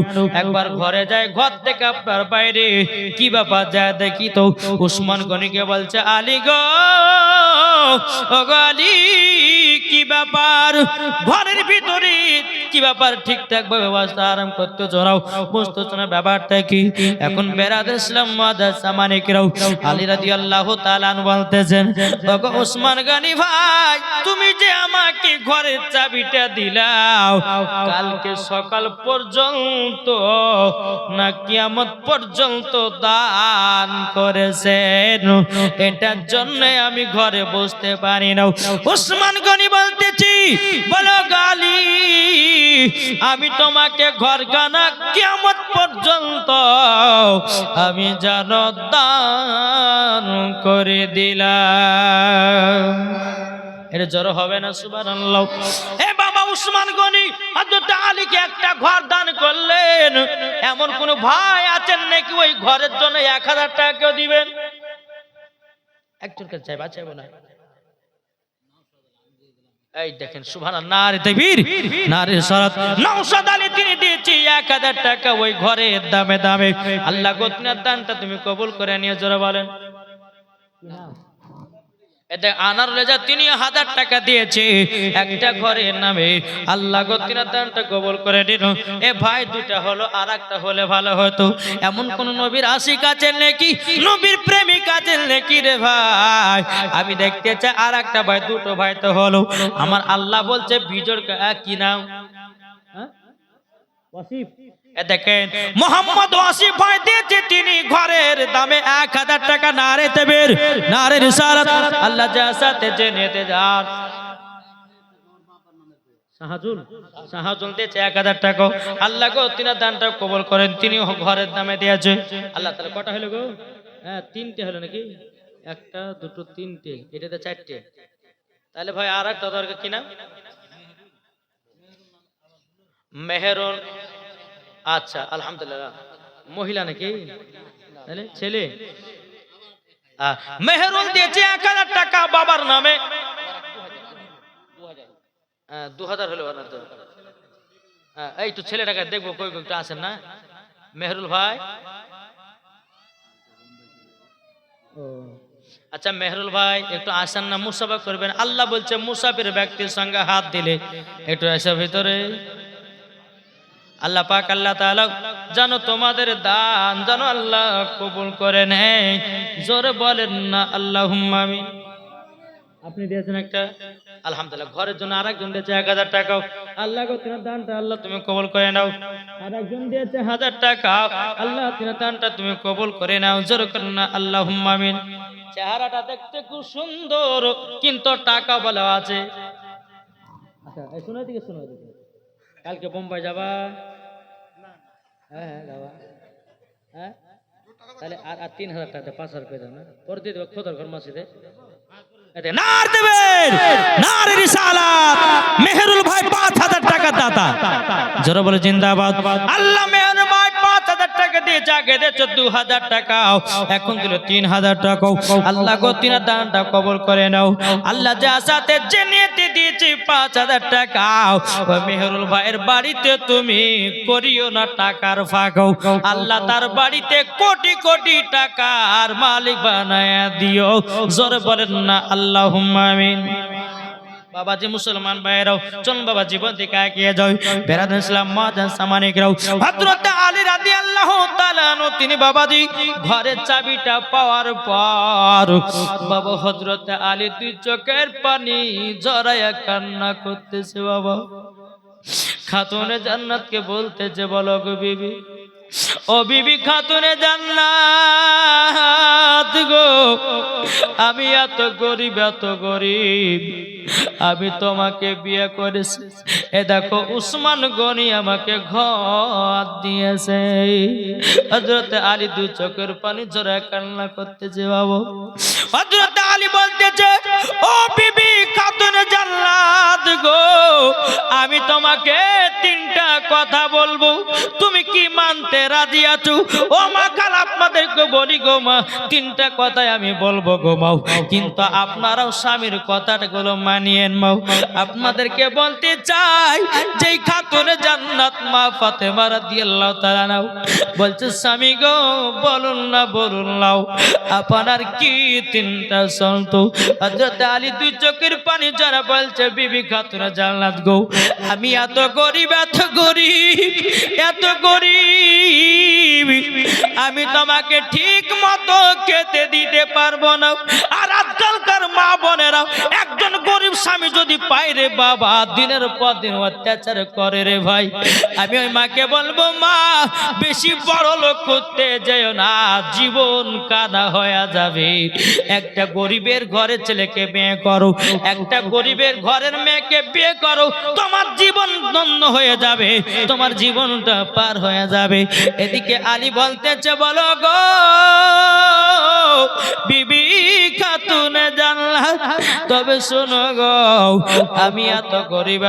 একবার ঘরে যায় ঘর থেকে আপনার বাইরে কি ব্যাপার যায় দেখি তো উসমান গনিকে বলছে আলী গো ও গো আলী কি ব্যাপার ঘরের ভিতরে কি ব্যাপার ঠিকঠাক ভাবে বসে আরাম করতে জোরাও বুঝতেছ না ব্যাপারটা কি এখন বেরাদর ইসলাম মাদার সামানিকরাও আলী রাদিয়াল্লাহু তাআলা বলতেছেন ওগো উসমান গনি ভাই তুমি যে আমাকে ঘরের চাবিটা দিলাও কালকে সকাল পর্যন্ত না কিয়ামত পর্যন্ত দান করেছেন এটার জন্য আমি ঘরে বসতে পারি না উসমান গনি বলতেছি বলো গালি আমি তোমাকে ঘরখানা কিয়ামত পর্যন্ত আমি জানো দান করে দিলাম এর জড়ো হবে না সুবহানাল্লাহ এ বাবা উসমান গনি হযরত আলীকে একটা ঘর দান করলেন এমন কোন ভাই আছেন নাকি ওই ঘরের জন্য 1000 টাকা কেউ দিবেন একজন কাছে চাই বাঁচাবো না এই দেখেন সুবহানাল্লাহ নারে তাকবীর নারে সালাত নওশাদ আলী তিনি দিয়েছি 1000 টাকা ওই ঘরের দামে দামে আল্লাহ গোতনার দানটা তুমি কবুল করে নিয়ে জোরে বলেন এতে আনার রেজা তিনি 1000 টাকা দিয়েছে একটা ঘরের নামে আল্লাহ গোতনার দানটা কবুল করে দিল এ ভাই দুটা হলো আরেকটা হলে ভালো হতো এমন কোন নবীর আশিক আছেন নাকি নবীর প্রেমিক আছেন নাকি রে ভাই আমি দেখতে চাই আরেকটা ভাই দুটো ভাই তো হলো আমার আল্লাহ বলছে বিজোড় কি নাম ওয়াসিফ দেখেন মোহাম্মদ ওয়াসিফ ভাই দিয়েছে তিনি ঘরের দামে 1000 টাকা নারে তাকবীর নারে রিসালাত আল্লাহ জাসাতে জেনেতে যান শাহজুল দিয়েছে 1000 টাকা আল্লাহ গো তিনার দানটা কবুল করেন তিনি ঘরের দামে দিয়েছে আল্লাহ তাআলা কটা হলো গো হ্যাঁ তিনটে হলো নাকি একটা দুটো তিনটে এটাতে চারটে তাহলে ভাই আরেকটা দরকার কি নাম মেহেরুন আচ্ছা আলহামদুলিল্লাহ মহিলা নাকি তাহলে ছেলে মেহেরুল দিয়েছে 1000 টাকা বাবার নামে 2000 হলো না তো এই তো ছেলেটাকে দেখবো কই কই আসেন না মেহেরুল ভাই আচ্ছা মেহেরুল ভাই একটু আসেন না মুসাফা করবেন আল্লাহ বলছে মুসাফির ব্যক্তির সঙ্গে হাত দিলে একটু এসে ভিতরে আল্লাহ পাক আল্লাহ তাআলা জানো তোমাদের দান জানো আল্লাহ কবুল করে নেয় জোরে বলেন না আল্লাহুম্মা আমিন আপনি দিয়েছেন একটা আলহামদুলিল্লাহ ঘরের জন্য আরেকজন দিয়েছে 1000 টাকা আল্লাহ গো তোমার দানটা আল্লাহ তুমি কবুল করে নাও আরেকজন দিয়েছে 1000 টাকা আল্লাহ তোমার দানটা তুমি কবুল করে নাও জোরে করেন না আল্লাহুম্মা আমিন চেহারাটা দেখতে খুব সুন্দর কিন্তু টাকা বলা আছে আচ্ছা এই শোনা দিকে কালকে বোম্বাই যাবা? হ্যাঁ হ্যাঁ যাবা। হ্যাঁ তাহলে আর 3,000 টাকা 5,000 পেয়ে যাও না, পরে দিয়ে দেবো খোদার ঘর মসজিদে। নার দেবেন, নার রিসালাত, মেহেরুল ভাই 5,000 টাকা দাতা। জোরে বলে জিন্দাবাদ। আল্লাহ মেহেরুল ভাই 5,000 টাকা দিয়ে জাগে দে 14,000 টাকা, এখন দিল 3,000 টাকা। আল্লাহ গো 3,000 টাকা কবুল করে নাও। আল্লাহ যা সাথে যে নিয়তে দিয়েছি 5,000 টাকা, ওই মেহেরুল ভাইয়ের বাড়িতে তুমি করিও না টাকার ফাঁকও। আল্লাহ তার বাড়িতে কোটি কোটি টাকার মালিক বানায়া দিও। জোরে বলেন না আল্লাহুম্মা আমিন। বাবাজি মুসলমান ভাইরাও চল বাবা জীবন থেকে এগিয়ে যাও। বেরাদান ইসলাম মাদান সামানিকরাও হযরত আলী রাদিয়াল্লাহু তাআলা আনহু তিনি বাবাজি ঘরের চাবিটা পাওয়ার পর বাবা হযরত আলী দুই চোখের পানি জড়ায়া কান্না করতেছে। বাবা খাতুনে জান্নাতকে বলতেছে, বলো গো বিবি, ও বিবি খাতুনে জান্নাত গো, আমি এত গরিব আমি তোমাকে বিয়ে করেছি, এ দেখো উসমান গনি আমাকে ঘর দিয়েছে। হযরত আলী দুই চোখের পানি জড়ায় কান্না করতেছে। বাবা হযরত আলী বলতেছে, ও বিবি খাতুনে জান্নাত গো, আমি তোমাকে 3টা কথা বলবো, তুমি কি মানতে রাজি আছো? ও মা খাল আপনাদেরকে বলি গো মা, 3টা কথাই আমি বলবো গো মাও, কিন্তু আপনারাও স্বামীর কথাগুলো মানিয়েন মাও। আপনাদেরকে বলতে চাই যে খাতুনে জান্নাত মা ফাতেমা রাদিয়াল্লাহু তাআলা নাও বলছে, স্বামী গো বলুন না আপনার কি 3টা শর্ত? হযরত আলী দুই চোখের পানি যারা বলছে, বিবি খাতুনে জান্নাত গো, আমি এত গরিব আমি তোমাকে ঠিক মতো খেতে দিতে পারবো না। আর আজকালকার মা বোনেরা একজন গরিব স্বামী যদি পায় রে বাবা, দিনের পর দিন অত্যাচার করে রে ভাই। আমি ওই মাকে বলবো, মা বেশি বড় লোক করতে যেও না, জীবন কানা হয়ে যাবে। একটা গরিবের ঘরের ছেলেকে বিয়ে করো, একটা গরিবের ঘরের মেয়েকে বিয়ে করো, তোমার জীবন ধন্য হয়ে যাবে, তোমার জীবনটা পার হয়ে যাবে। এদিকে আলী বলতেছে, বলো গো বিবি খাতুনে জান্নাত, তবে শোনো গো, আমি এত গরিব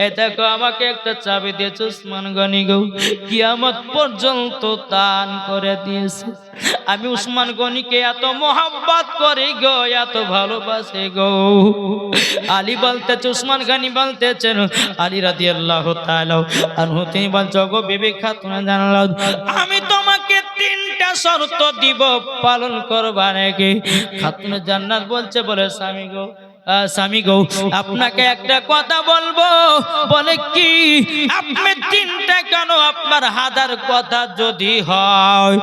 এ দেখো আমাকে একটা চাবি দিয়েছে উসমান গনি গো, কিয়ামত পর্যন্ত দান করে দিয়েছে। আমি উসমান গনিকে এত মোহাব্বত করি গো, এত ভালোবাসি গো। আলী বলতেছে, উসমান গনি বলতেছেন, আলী রাদিয়াল্লাহু তাআলা আনহু তিনি বলছে, গো বিবি খাতুনে জান্নাত, আমি তোমাকে 3টা শর্ত দিব, পালন করবা নাকি? খাতুনে জান্নাত বলছে, বলে স্বামী গো আপনাকে একটা কথা বলবো। বলে কি? আপনি 3টা কেন, আপনার 1000 কথা যদি হয়,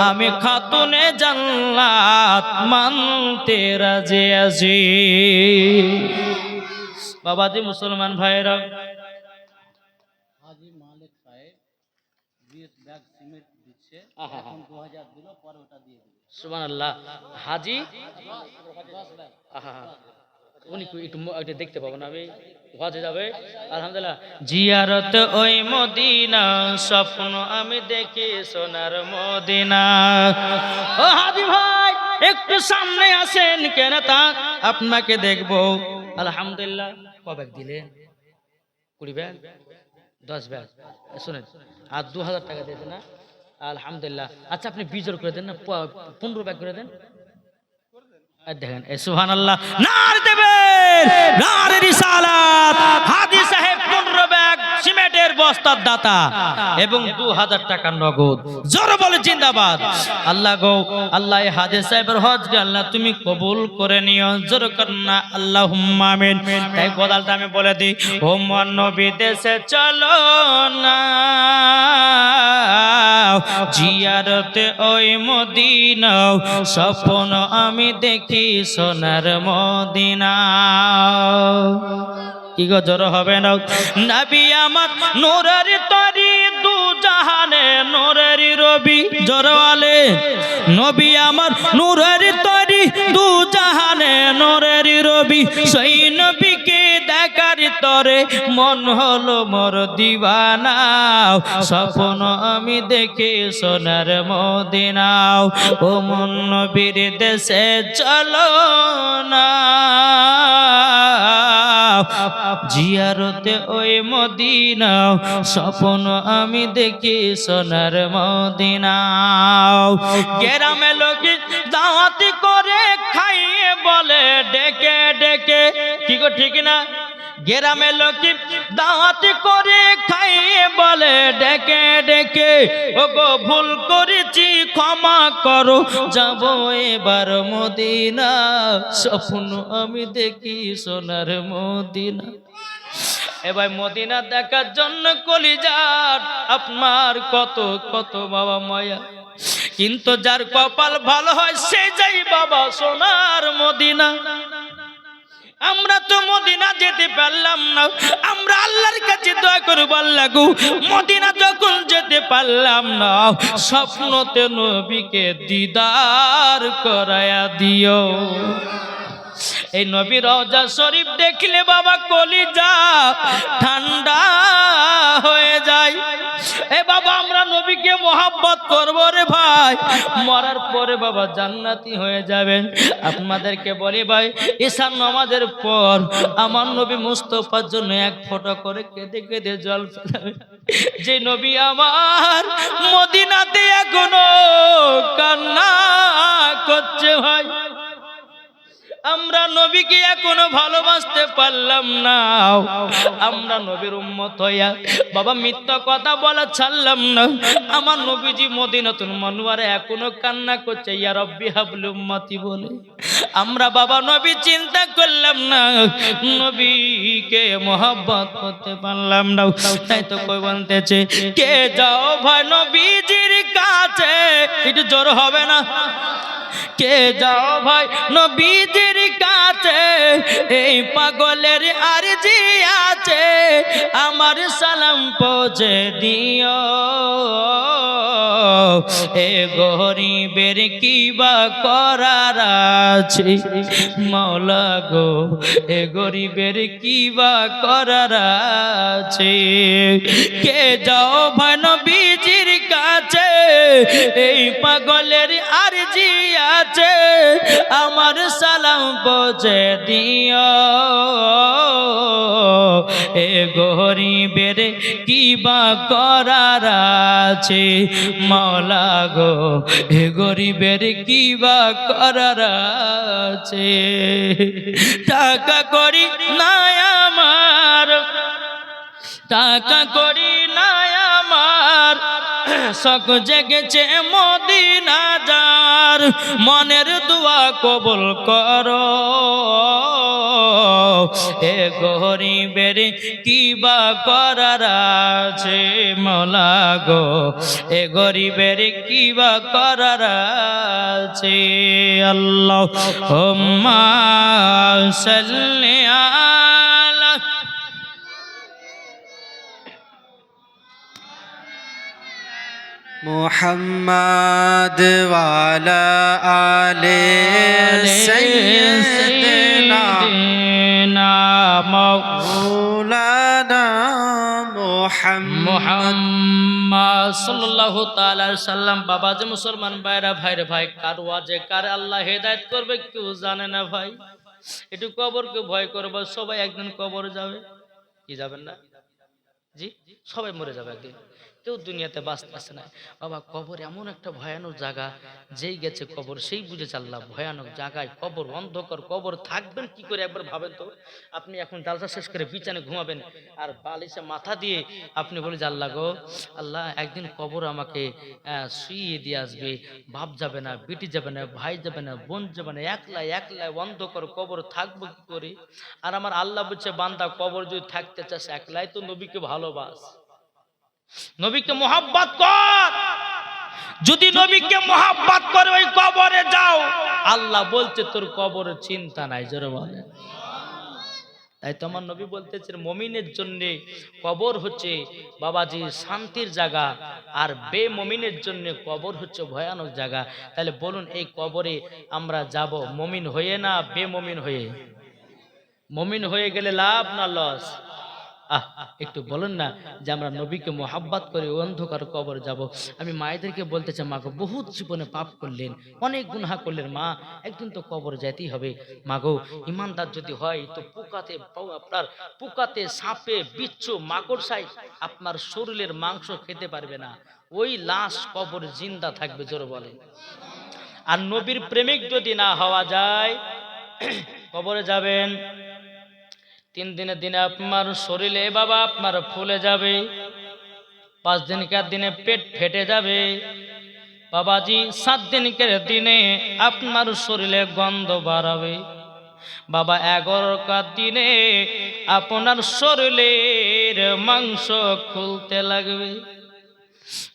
আমি খাতুনে জান্নাত মানতে রাজি আছি। বাবাজি মুসলমান ভাইরা, হাজী মালিক সাহেব 20 ব্যাগ সিমেন্ট দিচ্ছে, এখন 2000 দিল, পরে ওটা দিয়ে দিবে। সুবহানাল্লাহ। হাজী 10 ব্যাগ, উনি একটু দেখতে পাবো না, আমি হজে যাবে আলহামদুলিল্লাহ। জিয়ারত ওই মদিনা, স্বপ্ন আমি দেখি সোনার মদিনা। ও হাজী ভাই একটু সামনে আসেন, কেন তা আপনাকে দেখবো। আলহামদুলিল্লাহ। কবে দিলেন? 20 ব্যাগ, 10 ব্যাগ। শুনেন, আর 2000 টাকা দিয়েছেন না? আলহামদুলিল্লাহ। আচ্ছা আপনি বিজোর করে দেন না, 15 ব্যাগ করে দেন। দেখেন সুবহানাল্লাহ, নার দেবেন, নার রিসালাত। হাজী সাহেব 15 ব্যাগ সিমেন্টের বস্তার দাতা এবং 2000 টাকা নগদ। জোরে বলে জিন্দাবাদ। আল্লাহ গো, আল্লাহ এই হাজী সাহেবের হজকে আল্লাহ তুমি কবুল করে নিও। জোরে করেন না আল্লাহুম্মা আমিন। তাই গোদালটা আমি বলে দিই, ও নবী দেশে চলো না, জিয়ারতে ওই মদিনা, স্বপ্ন আমি দেখি সোনার মদিনা। কি গো জোর হবে না? নবী আমার নূরের তরি, দু জাহানে নূরের রবি। জোরওয়ালে নবী আমার নূরের তরি, দু জাহানে নূরের রবি। সেই নবীকে দেখারি তরে মন হলো মোর দিওয়ানা স্বপ্ন আমি দেখি সোনার মদিনাও ও মন নবীর দেশে চলো না জিয়ারতে ওই মদিনা স্বপ্ন আমি দেখি সোনার মদিনা গ্রামে লোকে দাওয়াতি করে খাইয়ে বলে ডেকে ডেকে কি গো ঠিক না গ্রামে লোকে দাওয়াতি করে খাইয়ে বলে ডেকে ডেকে ওগো ভুল করেছি ক্ষমা করো যাব এবার মদিনা স্বপ্ন আমি দেখি সোনার মদিনা এবার মদিনা দেখার জন্য কলিজার আপনার কত কত বাবা মায়া কিন্তু যার কপাল ভালো হয় সে যাই বাবা সোনার মদিনা আমরা তো মদিনা যেতে পারলাম না আমরা আল্লাহর কাছে দোয়া করব আল্লাহ গো মদিনা যখন যেতে পারলাম না স্বপ্নতে নবীকে দিদার করায়া দিও এই নবী রওজা শরীফ দেখলে বাবা কলিজা ঠান্ডা হয়ে যায় এ বাবা আমরা নবীকে মোহাব্বত করব রে ভাই মরার পরে বাবা জান্নাতি হয়ে যাবেন আপনাদেরকে বলি ভাই ঈশার নামাজের পর আমার নবী মুস্তাফার জন্য এক ফটো করে কেঁদে কেঁদে জল ফেলাবে যে নবী আমার মদিনাতে এখনো কান্না করছে ভাই আমরা নবীকে এখনো ভালোবাসতে পারলাম না আমরা নবীর উম্মত হইয়া বাবা মিথ্যা কথা বলা ছাড়লাম না আমার নবীজি মদিনাতুল মুনাওয়ারা এখনো কান্না করছে ইয়া রব্বি হাবলি উম্মতি বলে আমরা বাবা নবী চিন্তা করলাম না নবীকে মোহাব্বত করতে পারলাম না তাই তো কই বলতেছে কে যাও ভাই নবীজির কাছে একটু জোর হবে না কে যাও ভাই নবীজির কাছে এই পাগলের আরজি আছে আমার সালাম পৌঁছে দিও এ গরিবের কি বা করার আছে মাওলা গো এ গরিবের কি বা করার আছে কে যাও ভাই নবীজির কাছে এই পাগলের আরজি আছে আমার সালাম পৌঁছে দিও এ গরিবের কি বা করার আছে মাওলা গো এ গরিবের কি বা করার আছে টাকা করি না আমার টাকা করি না আমার শখ জেগেছে মদিনা যার মনের দোয়া কবুল করো এ গরিবের কি বা করার আছে মাওলা গো এ গরিবের কি বা করার আছে আল্লাহুম্মা সাল্লি আলা मुहम्मद वाला आले सैयदना मौलाना মুহাম্মদ সাল্লাল্লাহু তাআলা আলাইহি সাল্লাম বাবা যে মুসলমান ভাইরা ভাইরে ভাই কার ওয়াজে কার আল্লাহ হেদায়েত করবে কেউ জানে না ভাই একটু কবরকে ভয় করবে সবাই একদিন কবর যাবে কি যাবেন না জি সবাই মরে যাবে একদিন কেউ দুনিয়াতে বাঁচতেছে না বাবা কবর এমন একটা ভয়ানক জায়গা যেই গেছে কবর সেই বুঝে চাল্লা ভয়ানক জায়গায় কবর অন্ধকার কবর থাকবেন কি করে একবার ভাবেন তো আপনি এখন জালসা শেষ করে বিছানে ঘুমাবেন আর বালিশে মাথা দিয়ে আপনি বলে যে আল্লাহ গো আল্লাহ একদিন কবর আমাকে শুইয়ে দিয়ে আসবে বাপ যাবে না বিটি যাবে না ভাই যাবে না বোন যাবে না একলা একলা অন্ধকার কবর থাকবো কি করে আর আমার আল্লাহ বলছে বান্দা কবর যদি থাকতে চাস একলাই তো নবীকে ভালোবাস নবীকে মোহাব্বত কর যদি নবীকে মোহাব্বত করে ওই কবরে যাও আল্লাহ বলছে তোর কবরের চিন্তা নাই জোরে বলে তাই তো আমার নবী বলতেছেন মুমিনের জন্য কবর হচ্ছে বাবাজি শান্তির জায়গা আর বেমুমিনের জন্য কবর হচ্ছে ভয়ানক জায়গা তাহলে বলুন এই কবরে আমরা যাব মুমিন হয়ে না বেমুমিন হয়ে মুমিন হয়ে গেলে লাভ না লস? একটু বলুন না যে আমরা নবীকে মোহাব্বত করে অন্ধকার কবর যাব। আমি মায়েদেরকে বলতে চাই, মাগো বহুত জীবনে পাপ করলেন, অনেক গুনাহ করলেন, মা একদিন তো কবর যেতেই হবে। মাগো ইমানদার যদি হয় তো আপনার পোকাতে সাপে বিচ্ছু মাকড়সাই আপনার শরীরের মাংস খেতে পারবে না, ওই লাশ কবর জিন্দা থাকবে, জোরে বলেন। আর নবীর প্রেমিক যদি না হওয়া যায়, কবরে যাবেন 3 দিনের দিনে আপনার শরীরে বাবা আপনার ফুলে যাবে, 5 দিনকার দিনে পেট ফেটে যাবে বাবাজি, 7 দিনকার দিনে আপনার শরীরে গন্ধ বাড়াবে বাবা, 11কার দিনে আপনার শরীরের মাংস খুলতে লাগবে,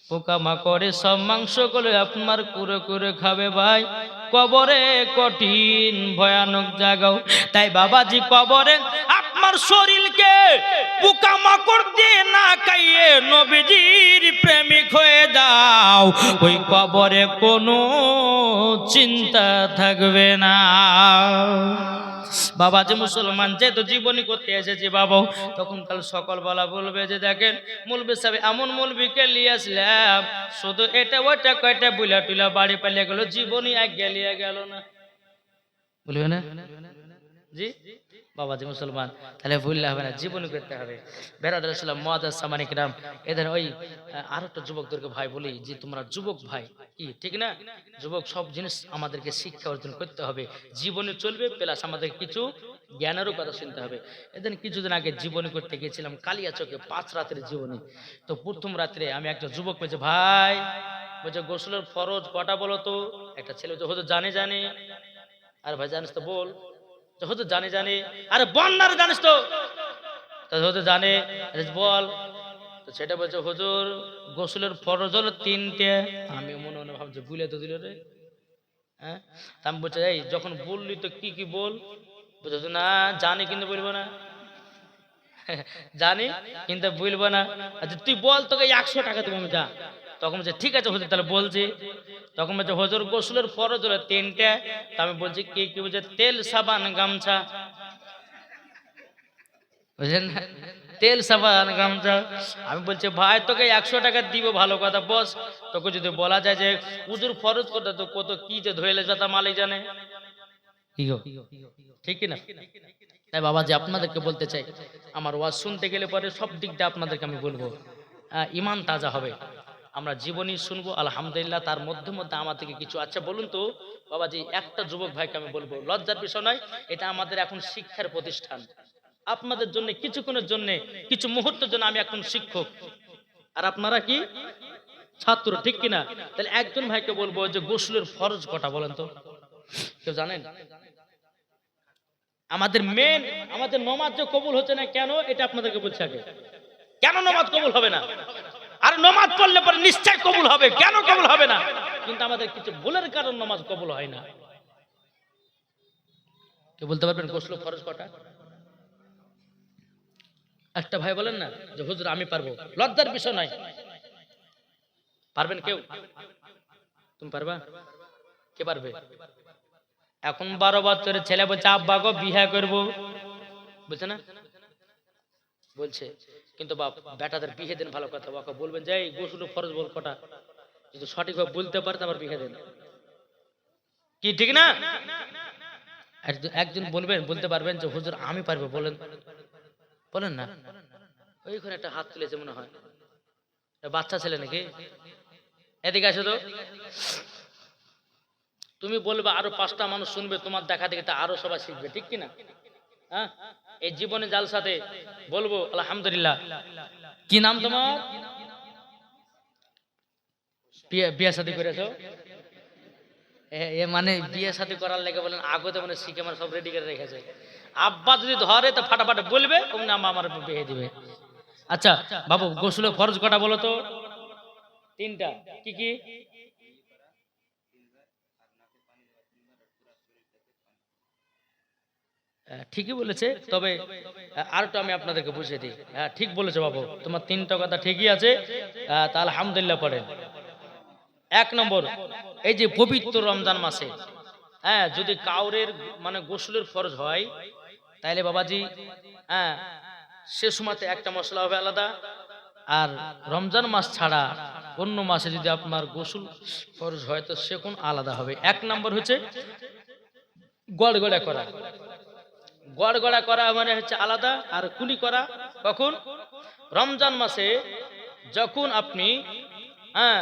পোকামাকড়ে সব মাংসগুলো আপনার কুরে কুরে খাবে ভাই। কবরে কঠিন ভয়ানক জায়গাও, তাই বাবাজি কবরে আপনার শরীরকে পোকামাকড় দিয়ে না খাইয়ে নবীজির প্রেমিক হয়ে যাও, ওই কবরে কোনো চিন্তা থাকবে না। বাবা যে মুসলমান যেহেতু জীবনী করতে এসেছি বাবা, তখন কাল সকালবেলা বলবে যে দেখেন মুলবি সাহেব এমন মুলবিকে নিয়ে আসলাম, শুধু এটা ওইটা কয়টা বুলা টুলা বাড়ি পালিয়ে গেল, জীবনী এক গেলিয়ে গেল না, বলবে না জি বাবা যে মুসলমান, তাহলে ভুললে হবে না, জীবনী করতে হবে। বেরাদার ইসলাম মুআজ্জাজ সামানিক রাম, এদের ওই আর একটা যুবকদেরকে ভাই বলি যে তোমরা যুবক ভাই, কি ঠিক না, যুবক সব জিনিস আমাদেরকে শিক্ষা অর্জন করতে হবে, জীবনে চলবে প্লাস আমাদের কিছু জ্ঞানেরও কথা শুনতে হবে। এদিন কিছুদিন আগে জীবনী করতে গিয়েছিলাম কালিয়াচকে, 5 রাতের জীবনী। তো প্রথম রাত্রে আমি একটা যুবক বলছে ভাই, বলছে গোসলের ফরজ কটা বলো তো। একটা ছেলে হয়তো জানে, আর ভাই জানিস তো বল, হয়তো জানে, আরে বন্যার জানিস তো, হয়তো জানে বল। তো সেটা বলছে হুজুর গোসলের ফরজ হলো 3টে। আমি মনে মনে ভাবছি ভুলে তো দিল রে, হ্যাঁ। আমি বলছি এই যখন বললি তো কি কি বল, বলছে না জানি কিন্তু বলবো না, জানি কিন্তু বলবো না। আচ্ছা তুই বল, তোকে 100 টাকা দেবো আমি, যা। তখন বলছে ঠিক আছে হুজুর তাহলে বলছি। তখন বলছে হুজুর গোসলের ফরজ হলো 3টে। তা আমি বলছি কি কি, বলছে তেল সাবান গামছা, বুঝলেন না, তেল সাবান গামছা। আমি বলছি ভাই তোকে 100 টাকা দিব, ভালো কথা বস। তোকে যদি বলা যায় যে হুজুর ফরজ করতে তো কত কি যে ধরেলে তা মালিক জানে, কি গো ঠিক না? তাই বাবা যে আপনাদেরকে বলতে চাই, আমার ওয়াজ শুনতে গেলে পরে সব দিক দিয়ে আপনাদেরকে আমি বলবো, ইমান তাজা হবে। আমরা জীবনী শুনবো আলহামদুলিল্লাহ, তার মধ্যে মধ্যে আমার থেকে কিছু। আচ্ছা বলুন তো বাবাজি, একটা যুবক ভাইকে আমি বলবো, লজ্জার বিষয় নয়, এটা আমাদের এখন শিক্ষার প্রতিষ্ঠান। আপনাদের জন্য কিছুক্ষণের জন্য, কিছু মুহূর্তের জন্য আমি এখন শিক্ষক, আর আপনারা কি ছাত্র, ঠিক কিনা? তাহলে একজন ভাইকে বলবো যে গোসলের ফরজ কটা বলেন তো, কেউ জানেন? আমাদের মেন, আমাদের নমাজ যে কবুল হচ্ছে না কেন, এটা আপনাদেরকে বলছি আগে। কেন নমাজ কবুল হবে না? আর নমাজ পড়লে পরে নিশ্চয় কবুল হবে, কেন কবুল হবে না? কিন্তু আমাদের কিছু ভুলের কারণ নমাজ কবুল হয় না। কে বলতে পারবেন গোসল ফরজ কটা? একটা ভাই বলেন না যে হুজুর আমি পারবো, লজ্জার বিষয় নয়, পারবেন কেউ? তুমি পারবা? কে পারবে? এখন 12 বছরের ছেলে বলছে আব্বা গো বিয়ে করবো, বুঝছে না, বলছে কিন্তু বাপ বেটাদের বিয়ে দেন, ভালো কথা। ওকে বলবেন যে এই গোসল ফরজ বল কটা, যদি সঠিকভাবে বলতে পারে আবার বিয়ে দেন, কি ঠিক না? একজন বলবেন, বলতে পারবেন যে হুজুর আমি পারবো, বলেন বলেন না। ওইখানে একটা হাত তুলেছে মনে হয়, বাচ্চা ছেলে নাকি, এদিকে আসো তো। তুমি বলবে আরো 5টা মানুষ শুনবে, তোমার দেখা দেখে আরো সবাই শিখবে, ঠিক কিনা? হ্যাঁ, এই জীবনে জালসাতে বলবো আলহামদুলিল্লাহ। কি নাম তোমার? বিয়ে শাদী করেছো? মানে বিয়ে শাদী করার লেগে বলেন আগতে মানে শিখে মানে সব রেডি করে রেখেছে। আব্বা যদি ধরে তো ফাটাফাটি বলবে, অমনি আম্মা আমার বিয়ে দিবে। আচ্ছা বাবু গোসলের ফরজ কটা বলো তো? 3টা। কি কি? ঠিকই বলেছে, তবে আরেকটা আমি আপনাদেরকে বুঝিয়ে দিই। হ্যাঁ ঠিক বলেছো বাবু, তোমার 3টা কথা ঠিকই আছে, তা আলহামদুলিল্লাহ পড়েন। 1 নম্বর, এই যে পবিত্র রমজান মাসে, হ্যাঁ যদি কাউরের মানে গোসলের ফরজ হয়, তাইলে বাবাজি হ্যাঁ সে সময়তে একটা মশলা হবে আলাদা, আর রমজান মাস ছাড়া অন্য মাসে যদি আপনার গোসল ফরজ হয় তো সে কোন আলাদা হবে। এক নম্বর হচ্ছে গড়গড়া করা। গড়গড়া করা মানে হচ্ছে আলাদা, আর কুলি করা কখন? রমজান মাসে যখন আপনি হ্যাঁ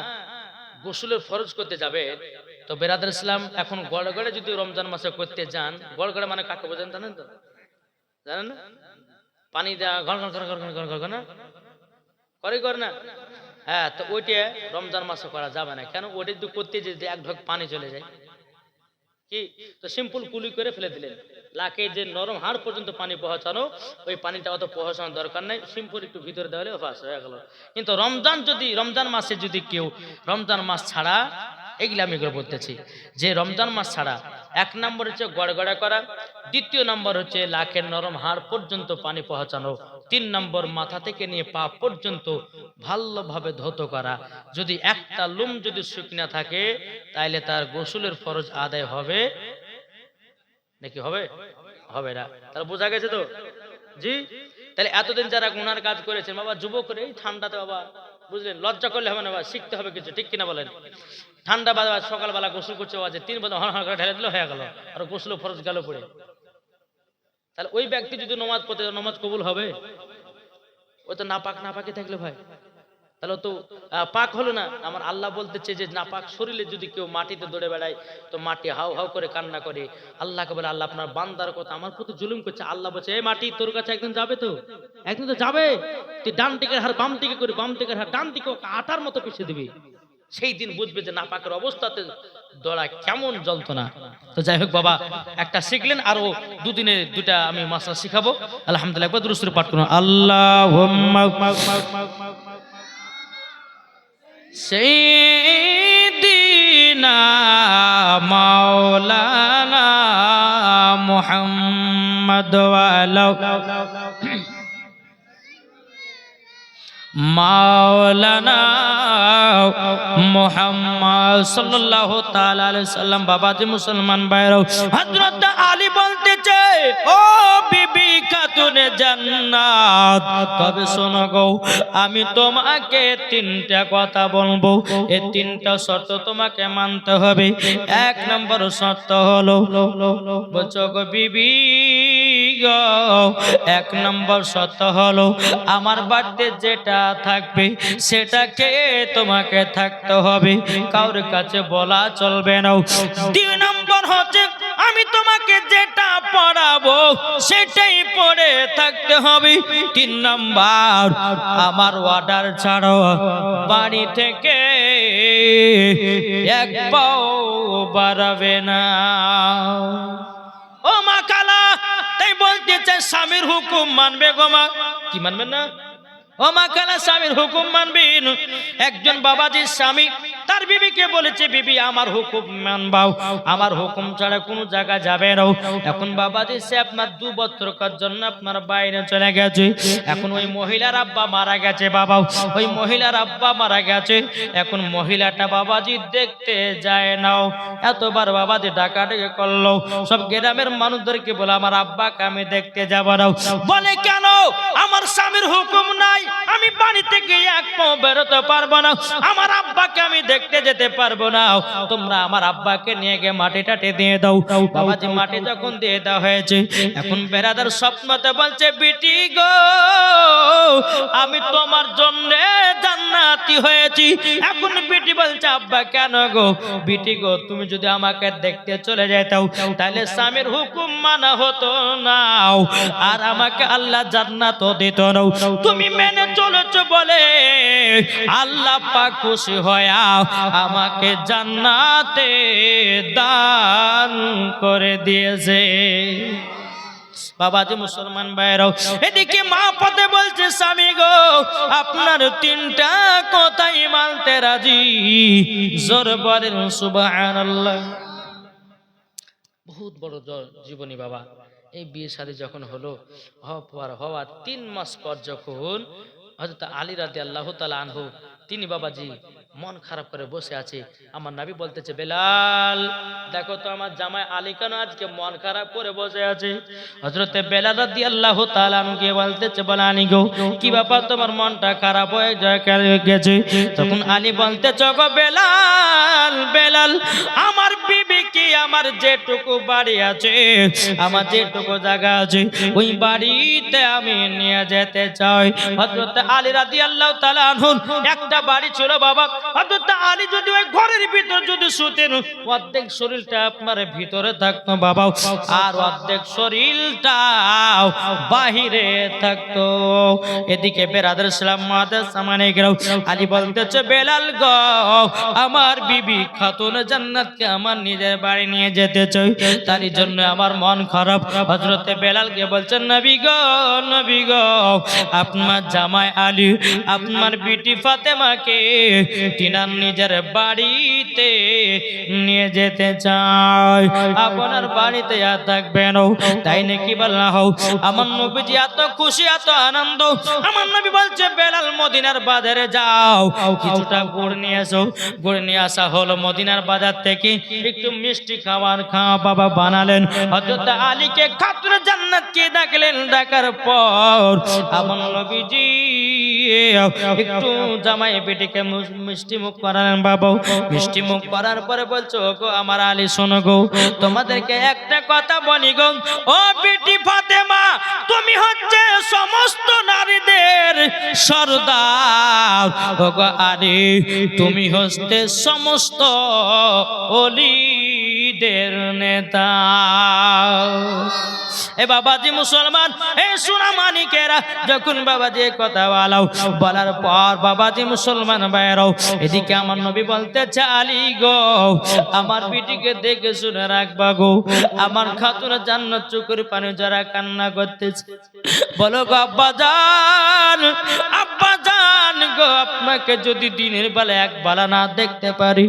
গোসলের ফরজ করতে যাবে তো বেরাদার ইসলাম এখন গড়গড়ে যদি রমজান মাসে করতে যান, গড়গড়ে মানে কাকে বোঝেন জানেন তো? জানেন না? পানি দেওয়া ঘর ঘর ঘর ঘর ঘর ঘর ঘর না করে না? হ্যাঁ, তো ওইটা রমজান মাসে করা যাবে না। কেন? ওইটা যদি করতে যদি এক ঢোক পানি চলে যায় কি, তো সিম্পল কুলি করে ফেলে দিলেন। লাকে যে নরম হাড় পর্যন্ত পানি পৌঁছানো, ওই পানিটা অত পৌঁছানোর দরকার নাই, সিম্পল একটু ভিতরে দেওয়া হলে বাস হয়ে গেল। কিন্তু রমজান মাসে যদি কেউ রমজান মাস ছাড়া, এগুলো আমি এগুলো বলতেছি যে রমজান মাস ছাড়া এক নম্বর হচ্ছে গড়গড়া করা, দ্বিতীয় নম্বর হচ্ছে লাখের নরম হাড় পর্যন্ত পানি পৌঁছানো, তিন নম্বর মাথা থেকে নিয়ে পা পর্যন্ত ভালোভাবে ধৌত করা। যদি একটা লুম যদি শুকনা থাকে তাইলে তার গোসলের ফরজ আদায় হবে নাকি হবে? হবে না। তাহলে বোঝা গেছে তো? জি। তাহলে এতদিন যারা গুনার কাজ করেছেন বাবা, যুবকরা এই ঠান্ডাতে বাবা বুঝলেন, লজ্জা করলে হবে না বাবা, শিখতে হবে কিছু, ঠিক কিনা বলেন? ঠান্ডা বাবা সকালবেলা গোসল করছে বাজে 3 বাজে হন হন করে ঢেলে দিলে হয়ে গেল, আর গোসল ফরজ গেল পড়ে। তাহলে ওই ব্যক্তি যদি নামাজ পড়তে, নামাজ কবুল হবে? ওই তো নাপাকি থাকলে ভাই তাহলে তো পাক হলো না। আমার আল্লাহ বলতেছে যে নাপাক শরীরে যদি কেউ মাটিতে দৌড়ে বেড়ায় তো মাটি হাউ হাউ করে কান্না করে, আল্লাহকে বলে আল্লাহ আপনার বান্দার কথা আমার প্রতি জুলুম করছে। আল্লাহ বলছে এই মাটি তোর কাছে একদিন যাবে, তো একদিন তো যাবে, তুই ডান দিকের হার বাম দিকে করে, বাম দিকের হার ডান দিকে আটার মতো পিছিয়ে দিবি। সেই দিন বুঝবে যে নাপাকের অবস্থাতে দৌড়া কেমন যন্ত্রণা। তো যাই হোক বাবা, একটা শিখলেন, আরো দুদিনে দুটা আমি মাসলা শিখাবো। আলহামদুলিল্লাহ, একবার দুরূদ শরীফ পাঠ করুন। আল্লাহুম্মা সাইয়্যিদিনা মাওলানা মুহাম্মদ ওয়া আলা মাওলানা মুহাম্মদ সাল্লাল্লাহু তাআলা আলাইহি সাল্লাম। বাবাজি মুসলমান ভাইরা, হযরত আলী বলতেছে ও বিবি খাতুনে জান্নাত, তবে শোনো গো আমি তোমাকে তিনটা কথা বলবো, এই তিনটা শর্ত তোমাকে মানতে হবে। এক নম্বর শর্ত হলো, বলছো গো বিবি গো, এক নম্বর শর্ত হলো আমার বাড়িতে যেটা থাকবে সেটাকে তোমাকে থাকতে হবে, কারোর কাছে বলা চলবে না। দুই নম্বর হচ্ছে আমি তোমাকে যেটা পড়াবো সেটাই পড়ে থাকতে হবে। তিন নম্বর আমার অর্ডার ছাড়ো বাড়ি থেকে এক পাও বাড়াবে না। ও মা কালা, তাই বলতে চাই স্বামীর হুকুম মানবে গো মা, কি মানবেন না? ও মা কালা, স্বামীর হুকুম মানবেন। একজন বাবাজির স্বামী তার বিবিকে বলেছে বিবি আমার হুকুম মানবাও, আমার হুকুম ছাড়া কোনো জায়গা যাবে না। এখন বাবাজি সে আপনার 2 বছরের জন্য আপনার বাইরে চলে গেছে। এখন ওই মহিলার আব্বা মারা গেছে, বাবা ওই মহিলার আব্বা মারা গেছে। এখন মহিলাটা বাবাজি দেখতে যায় নাও, এতবার বাবাজি ডাকাডাকি করলো, সব গ্রামের মানুষদেরকে বলে আমার আব্বাকে আমি দেখতে যাব না। বলে কেন? আমার স্বামীর হুকুম নাই, আমি বাড়ি থেকে এক পাও বেরোতে পারবো না, আমার আব্বাকে আমি দেখতে যেতে পারবো না। তোমরা আমার আব্বাকে নিয়ে গিয়ে মাটি টাটি দিয়ে দাও। বাবাজি মাটি যখন দিয়ে দেওয়া হয়েছে, এখন বেরাদার স্বপ্নতে বলছে বিটি গো আমি তোমার জন্য জান্নাতি হয়েছি। এখন বিটি বলছে আব্বা কেন গো? বিটি গো তুমি যদি আমাকে দেখতে চলে যেতাও তাহলে স্বামীর হুকুম মানা হতো না, আর আমাকে আল্লাহ জান্নাতও দিত না। তুমি মেনে চলেছো বলে আল্লাহ পাক খুশি হয়া আমাকে জান্নাতে দান করে দিয়েছে। বাবাজি মুসলমান ভাইরাও, এদিকে মা পদে বলছে স্বামী গো আপনার তিনটা কথাই মানতে রাজি। জোর বলেন সুবহানাল্লাহ। বহুত বড় জীবনী বাবা। এই বিয়ে শাদী যখন হলো, হওয়ার 3 মাস পর যখন হযরত আলী রাদিয়াল্লাহু তাআলা আনহু তিনি বাবাজি মন খারাপ করে বসে আছে। আমার নবী বলতেছে, বেলাল দেখো তো আমার জামাই আলী কেন আজকে মন খারাপ করে বসে আছে। হযরতে বেলাল রাদিয়াল্লাহু তাআলা আনহুকে বলতেছে, বলে আলী গো কি ব্যাপার তোমার মনটা খারাপ হয়ে গেছে? তখন আলী বলতেছে, গো বেলাল বেলাল আমার বিবি কি আমার যেটুকু বাড়ি আছে, আমার যেটুকু জায়গা আছে, ওই বাড়িতে আমি নিয়ে যেতে চাই। হযরত আলী রাদিয়াল্লাহু তাআলা আনহু একটা বাড়ি ছিল বাবা। হযরত আলী যদি ওই ঘরের ভিতর যদি শুতেন, অর্ধেক শরীরটা আপনার ভিতরে থাকতো বাবা, আর অর্ধেক শরীরটা বাহিরে থাকতো। এদিকে বেরাদার ইসলাম মুআদ্দাস সামানে গেল, আলী বলতেছে, বেলাল গো আমার বিবি খাতুন জান্নাতকে আমার নিজের বাড়ি নিয়ে যেতে চাই, তারই জন্য আমার মন খারাপ। হযরতে বেলালকে বলছেন, নবী গো আপনার জামাই আলী আপনার বিটি ফাতেমাকে তিনার নিজের বাড়িতে নিয়ে যেতে চায়, আপনার বাড়িতে আর থাকবেন। তাই নাকি বললা হও? আমার নবীজি এত খুশি এত আনন্দ। আমার নবী বলছে, বেলাল মদিনার বাজারে যাও, কিছুটা গুড় নিয়ে এসো। গুড় নিয়ে আসা হলো মদিনার বাজার থেকে। একটু মিষ্টি খাবার খাওয়া বাবা বানালেন। হযরত আলীকে খাতুনে জান্নাতকে ডাকলেন। ডাকার পর আমার নবীজি একটু জামাই বেটিকে মিষ্টি মুখ করালেন বাবা। মিষ্টি মুখ করার পরে বলছো, গো আমার আলী শোনো গো, তোমাদেরকে একটা কথা বলি গো, ও বেটি ফাতেমা তুমি হচ্ছে সমস্ত নারীদের সরদার, ও গো আলী তুমি হচ্ছে সমস্ত ওলিদের নেতা। এ বাবাজি মুসলমান, এ সোনা মানিকেরা, যখন বাবাজি কথা বলার পর বাবাজি মুসলমান ভাইরাও, এদিকে আমার নবী বলতেছে, আলী গো আমার বিটিকে দেখে শুনে রাখবা গো, আমার খাতুন জান্নাত চোখের পানি যারা কান্না করতেছে। বলো গো আব্বাজান গো, আপনাকে যদি দিনের বেলা এক বেলা না দেখতে পারি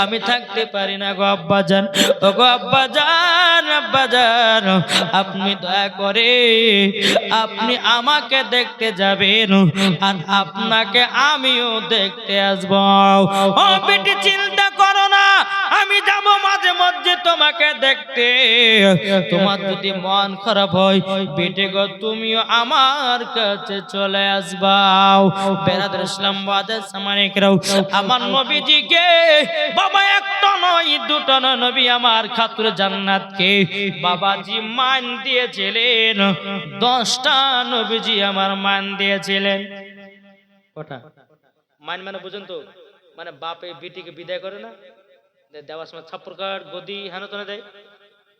আমি থাকতে পারি না গো আব্বাজান। ও গো আব্বাজান আপনি দয়া করে আপনি আমাকে দেখতে যাবেন, আর আপনাকে আমিও দেখতে আসবো। ও বেটি চিন্তা করো না, আমি যাব মাঝে মধ্যে তোমাকে দেখতে। তোমার যদি মন খারাপ হয় বেটে গো তুমিও আমার কাছে চলে আসবা। বেরাদার ইসলাম মুআদ্দাস সামানে কেরাও, আমার নবীজিকে বাবা একটা নয় দুটো নয়, নবী আমার খাতুন জান্নাতকে বাবাজি মান দিয়েছিলেন 10টা। নবীজি আমার মান দিয়েছিলেন কটা? মান মানে বুঝুন তো, মানে বাপে বিটিকে বিদায় করে না, দেওয়ার সময় ছাপ্পর কাঠ গদি হেনতনে দেয়,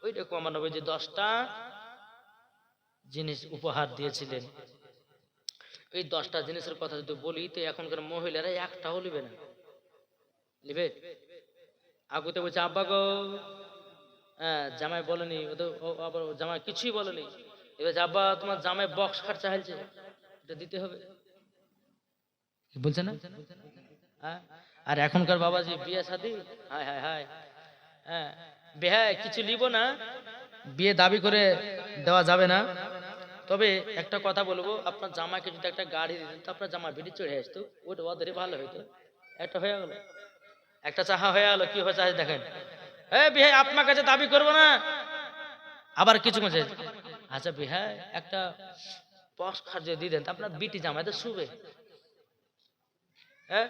ওই রকম আমার নবীজি 10টা জিনিস উপহার দিয়েছিলেন। এই 10টা জিনিসের কথা যদি বলি তো এখনকার মহিলারা একটাও লিবে না। লিবে? আগুতে বলছে, আব্বা গো হ্যাঁ জামাই বলেনি, আবার জামাই কিছুই বলেনি, এবার আব্বা তোমার জামাই বক্স খরচা হয়েছে, এটা দিতে হবে, বলছে না? আর এখনকার বাবাজি বিয়ে শাদী, হায় হায় হায়, হ্যাঁ বিয়ে কিছু লিব না, বিয়ে দাবি করে দেওয়া যাবে না। তবে একটা কথা বলবো, আপনার জামাকে যদি একটা গাড়ি দিতেন তো আপনার জামা বেরিয়ে চড়ে আসতো, ওটা ওদেরই ভালো হইতো। একটা হয়ে গেল, একটা চাহা হয়ে গেল, কি হয়েছে আজ দেখেন, বিয়ে আপনার কাছে দাবি করবো না। আবার কিছু মাঝে, আচ্ছা বিয়ে একটা পক্স খার যদি দিতেন আপনার বিটি জামাইতে শুবে, হ্যাঁ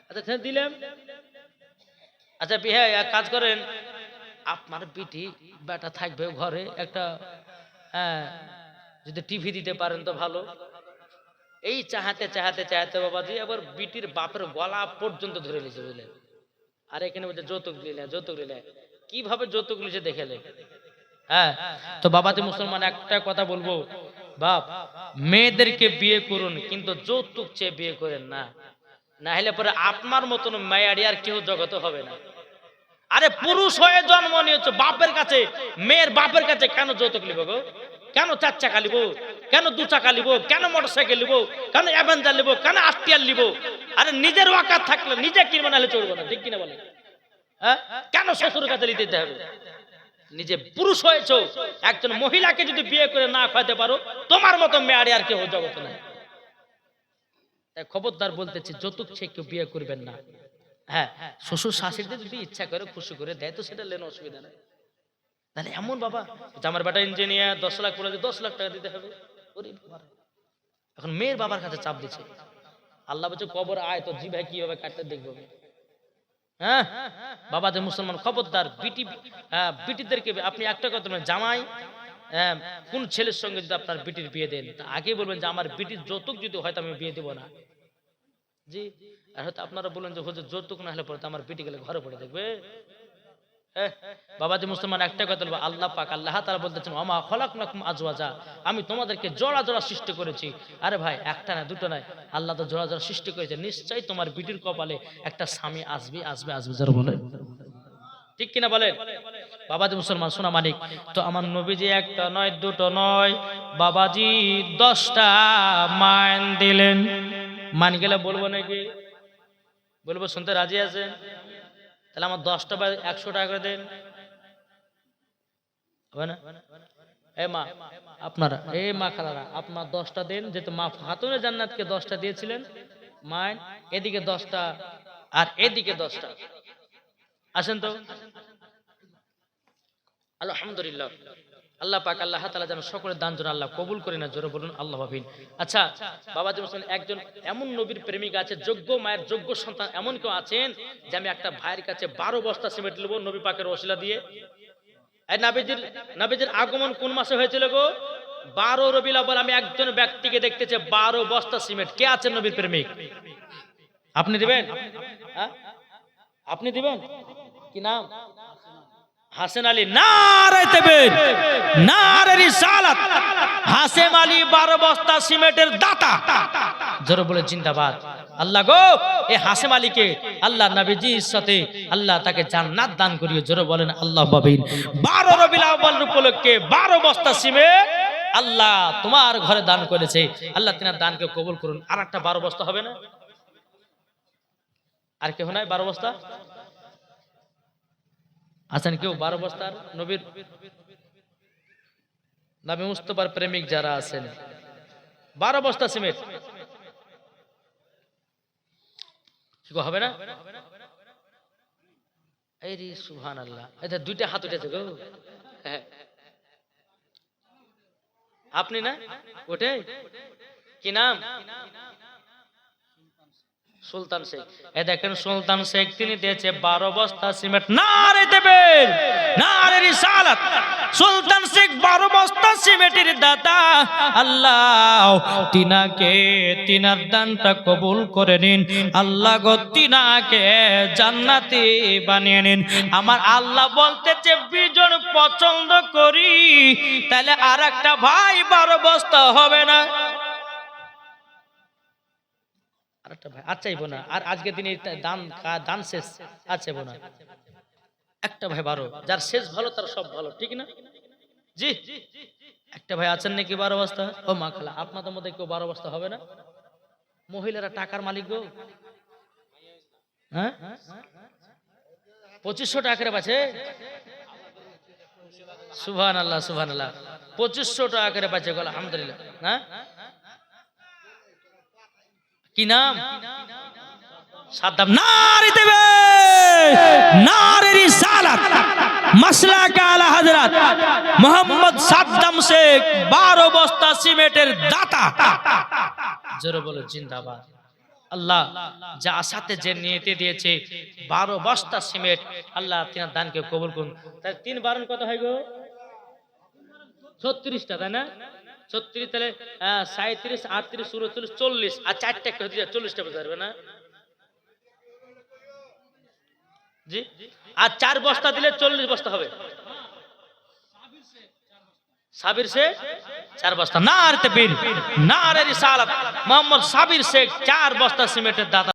আচ্ছা দিলাম। আচ্ছা বিয়ে এক কাজ করেন, আপনার বিটি বেটা থাকবে ঘরে, একটা যদি টিভি দিতে পারেন তো ভালো। এই চাহাতে চাহাতে চাহাতে বাবাজি আবার বিটির বাপের গলা পর্যন্ত ধরে নিয়েছে, বুঝলেন? আর এখানে বলছে যৌতুক নিলে, কিভাবে যৌতুক নিয়েছে দেখেলে। হ্যাঁ তো বাবাজি মুসলমান একটা কথা বলবো, বাপ মেয়েদেরকে বিয়ে করুন কিন্তু যৌতুক চেয়ে বিয়ে করেন না, না হলে পরে আপনার মতন মেয়ারি আর কেউ জগতে হবে না। আরে পুরুষ হয়ে জন্ম নিয়েছো, বাপের কাছে মেয়ের বাপের কাছে কেন যৌতুক লিব গো? কেন 4 চাকা লিব? কেন 2 চাকা লিব? কেন মোটরসাইকেল লিব? কেন অ্যাভেঞ্জার লিব? কেন আরটিআর লিব? আরে নিজের ওয়াকাত থাকলে নিজে কিনবো, নাহলে চলবো না, ঠিক কিনা বলে? হ্যাঁ কেন শ্বশুরের কাছে নিতে হবে? নিজে পুরুষ হয়েছো, একজন মহিলাকে যদি বিয়ে করে না খাওয়াতে পারো তোমার মতো মেয়ারি আর কেউ জগতে নাই। তাই খবরদার বলতেছি, যৌতুক চেয়ে কেউ বিয়ে করবেন না। হ্যাঁ, শ্বশুর শাশুড়িদের যদি ইচ্ছা করে খুশি করে দেয় তো সেটা লেন, অসুবিধা নেই। তাহলে এমন বাবা যে আমার বেটা ইঞ্জিনিয়ার 10 লাখ বলে 10 লাখ টাকা দিতে হবে, ওরে বাবা। এখন মেয়ের বাবার কাছে চাপ দিচ্ছে, আল্লাহ বলছে কবর আয় তো জি ভাই কিভাবে কাটতে দেখবো আমি। হ্যাঁ, বাবাদের মুসলমান খবরদার, বিটিদেরকে আপনি একটা কথা বলবেন, জামাই কোন ছেলের সঙ্গে যদি আপনার বিটির বিয়ে দেন তা আগে বলবেন যে আমার বিটির যৌতুক যদি হয়তো আমি বিয়ে দেবো না। জি, আর হয়তো আপনারা বলেন যে হুজুর যৌতুক না হলে পরে তো আমার বিটি গেলে ঘরে পড়ে দেখবে। বাবাজি মুসলমান একটা কথা বলবো, আল্লাহ পাক আল্লাহ তাআলা বলতেছেন ওমা খলাকনাকুম আজওয়াজা, আমি তোমাদেরকে জোড়া জোড়া সৃষ্টি করেছি। আরে ভাই একটা না দুটো নয়, আল্লাহ তো জোড়া জোড়া সৃষ্টি করেছে, নিশ্চয়ই তোমার বিটির কপালে একটা স্বামী আসবে আসবে আসবে, যারা বলে ঠিক কিনা বলেন। বাবাজি মুসলমান সোনা মানিক, তো আমার নবীজি একটা নয় দুটো নয় বাবাজি 10টা মাইন দিলেন। মান গেলে বলবো নাকি? বলবো, শুনতে রাজি আছেন? তাহলে আমার 10টা বা 100 টাকা করে দেন, হবে না? এ মা আপনারা, এ মা খালারা, আপনার 10টা দেন, যেহেতু মা খাতুনে জান্নাতকে 10টা দিয়েছিলেন মাইন, এদিকে 10টা আর এদিকে 10টা। আসেন তো। আলহামদুলিল্লাহ, আল্লাহ পাক আল্লাহ তাআলা যেন সকলের দান যেন আল্লাহ কবুল করে না, জোরে বলুন আল্লাহ আমিন। আচ্ছা বাবাজি মুসলমান, একজন এমন নবীর প্রেমিক আছে, যোগ্য মায়ের যোগ্য সন্তান এমন কেউ আছেন যে আমি একটা ভাইয়ের কাছে 12 বস্তা সিমেন্ট নেব নবী পাকের ওসিলা দিয়ে? এই নবীজির আগমন কোন মাসে হয়েছিল গো? 12 রবিউল আউয়াল। আমি একজন ব্যক্তিকে দেখতেছি 12 বস্তা সিমেন্ট। কে আছেন নবীর প্রেমিক? আপনি দিবেন? হ্যাঁ, আপনি দিবেন? কি নাম? হাসেম আলী। নারে তাকবীর, নারে রিসালাত। হাসেম আলী 12 বস্তা সিমেন্টের দাতা, জোরে বলে জিন্দাবাদ। আল্লাহ গো, এই হাসেম আলীকে আল্লাহ নবীজির সাথে আল্লাহ তাকে জান্নাত দান করিয়ে, জোরে বলেন আল্লাহ আমিন। 12 রবিউল আউয়াল উপলক্ষে 12 বস্তা সিমেন্ট আল্লাহ তোমার ঘরে দান করেছে, আল্লাহ তিনার দানকে কবুল করুন। আর একটা 12 বস্তা হবে না? আর কেউ নাই 12 বস্তা? আছেন কেউ 12 বস্তার? নবীর নবী মুস্তাফার প্রেমিক যারা আছেন, 12 বস্তা সিমেন্ট হবে না? এই রে সুবহানাল্লাহ, এটা 2টা হাত উঠেছে গো। আপনি না ওঠে? কি নাম? সুলতান শেখ। এই দেখেন সুলতান শেখ, তিনি দিয়েছে 12 বস্তা সিমেন্ট। নারে তাকবীর, নারে রিসালাত। সুলতান শেখ 12 বস্তা সিমেন্টের দাতা। আল্লাহ তিনাকে, তিনার দানটা কবুল করে নিন। আল্লাহ গো তিনাকে জান্নাতি বানিয়ে নিন। আমার আল্লাহ বলতেছে বিজন পছন্দ করি, তাহলে আর একটা ভাই 12 বস্তা হবে না? আরেকটা ভাই আর চাইবো না। আর আজকে দিনে দান শেষ, আর চাইবো না। একটা ভাই 12, যার শেষ ভালো তার সব ভালো, ঠিক না? জি, একটা ভাই আছেন নাকি 12 বস্তা? ও মা খালা, আপনাদের মধ্যে কেউ 12 বস্তা হবে না? মহিলারা টাকার মালিক গো। হ্যাঁ, 2500 টাকা করে পাচ্ছে। সুবহানাল্লাহ সুবহানাল্লাহ, 2500 টাকা করে পাচ্ছে, আলহামদুলিল্লাহ। হ্যাঁ, কি নাম? সাদ্দাম। নারে তাকবীর, নারে রিসালাত। মাসলাক আলা হযরত মুহাম্মদ সাদ্দাম শেখ 12 বস্তা সিমেন্টের দাতা, জোরে বলো জিন্দাবাদ। আল্লাহ যা আশাতে যে নিয়তে দিয়েছে 12 বস্তা সিমেন্ট, আল্লাহ তিনার দানকে কবুল করুন। তাই 3 বারণ কত হয় গো? 36টা, তাই না? 36 তাহলে 37, 38, 39, 40 আর 4টা একটা হতে যায় 40টা বোঝা যাবে না? জি, আর 4 বস্তা দিলে 40 বস্তা হবে। সাবির শেখ 4 বস্তা। নারে তাকবীর, নারে রিসালাত। মোহাম্মদ সাবির শেখ 4 বস্তা সিমেন্টের দাতা।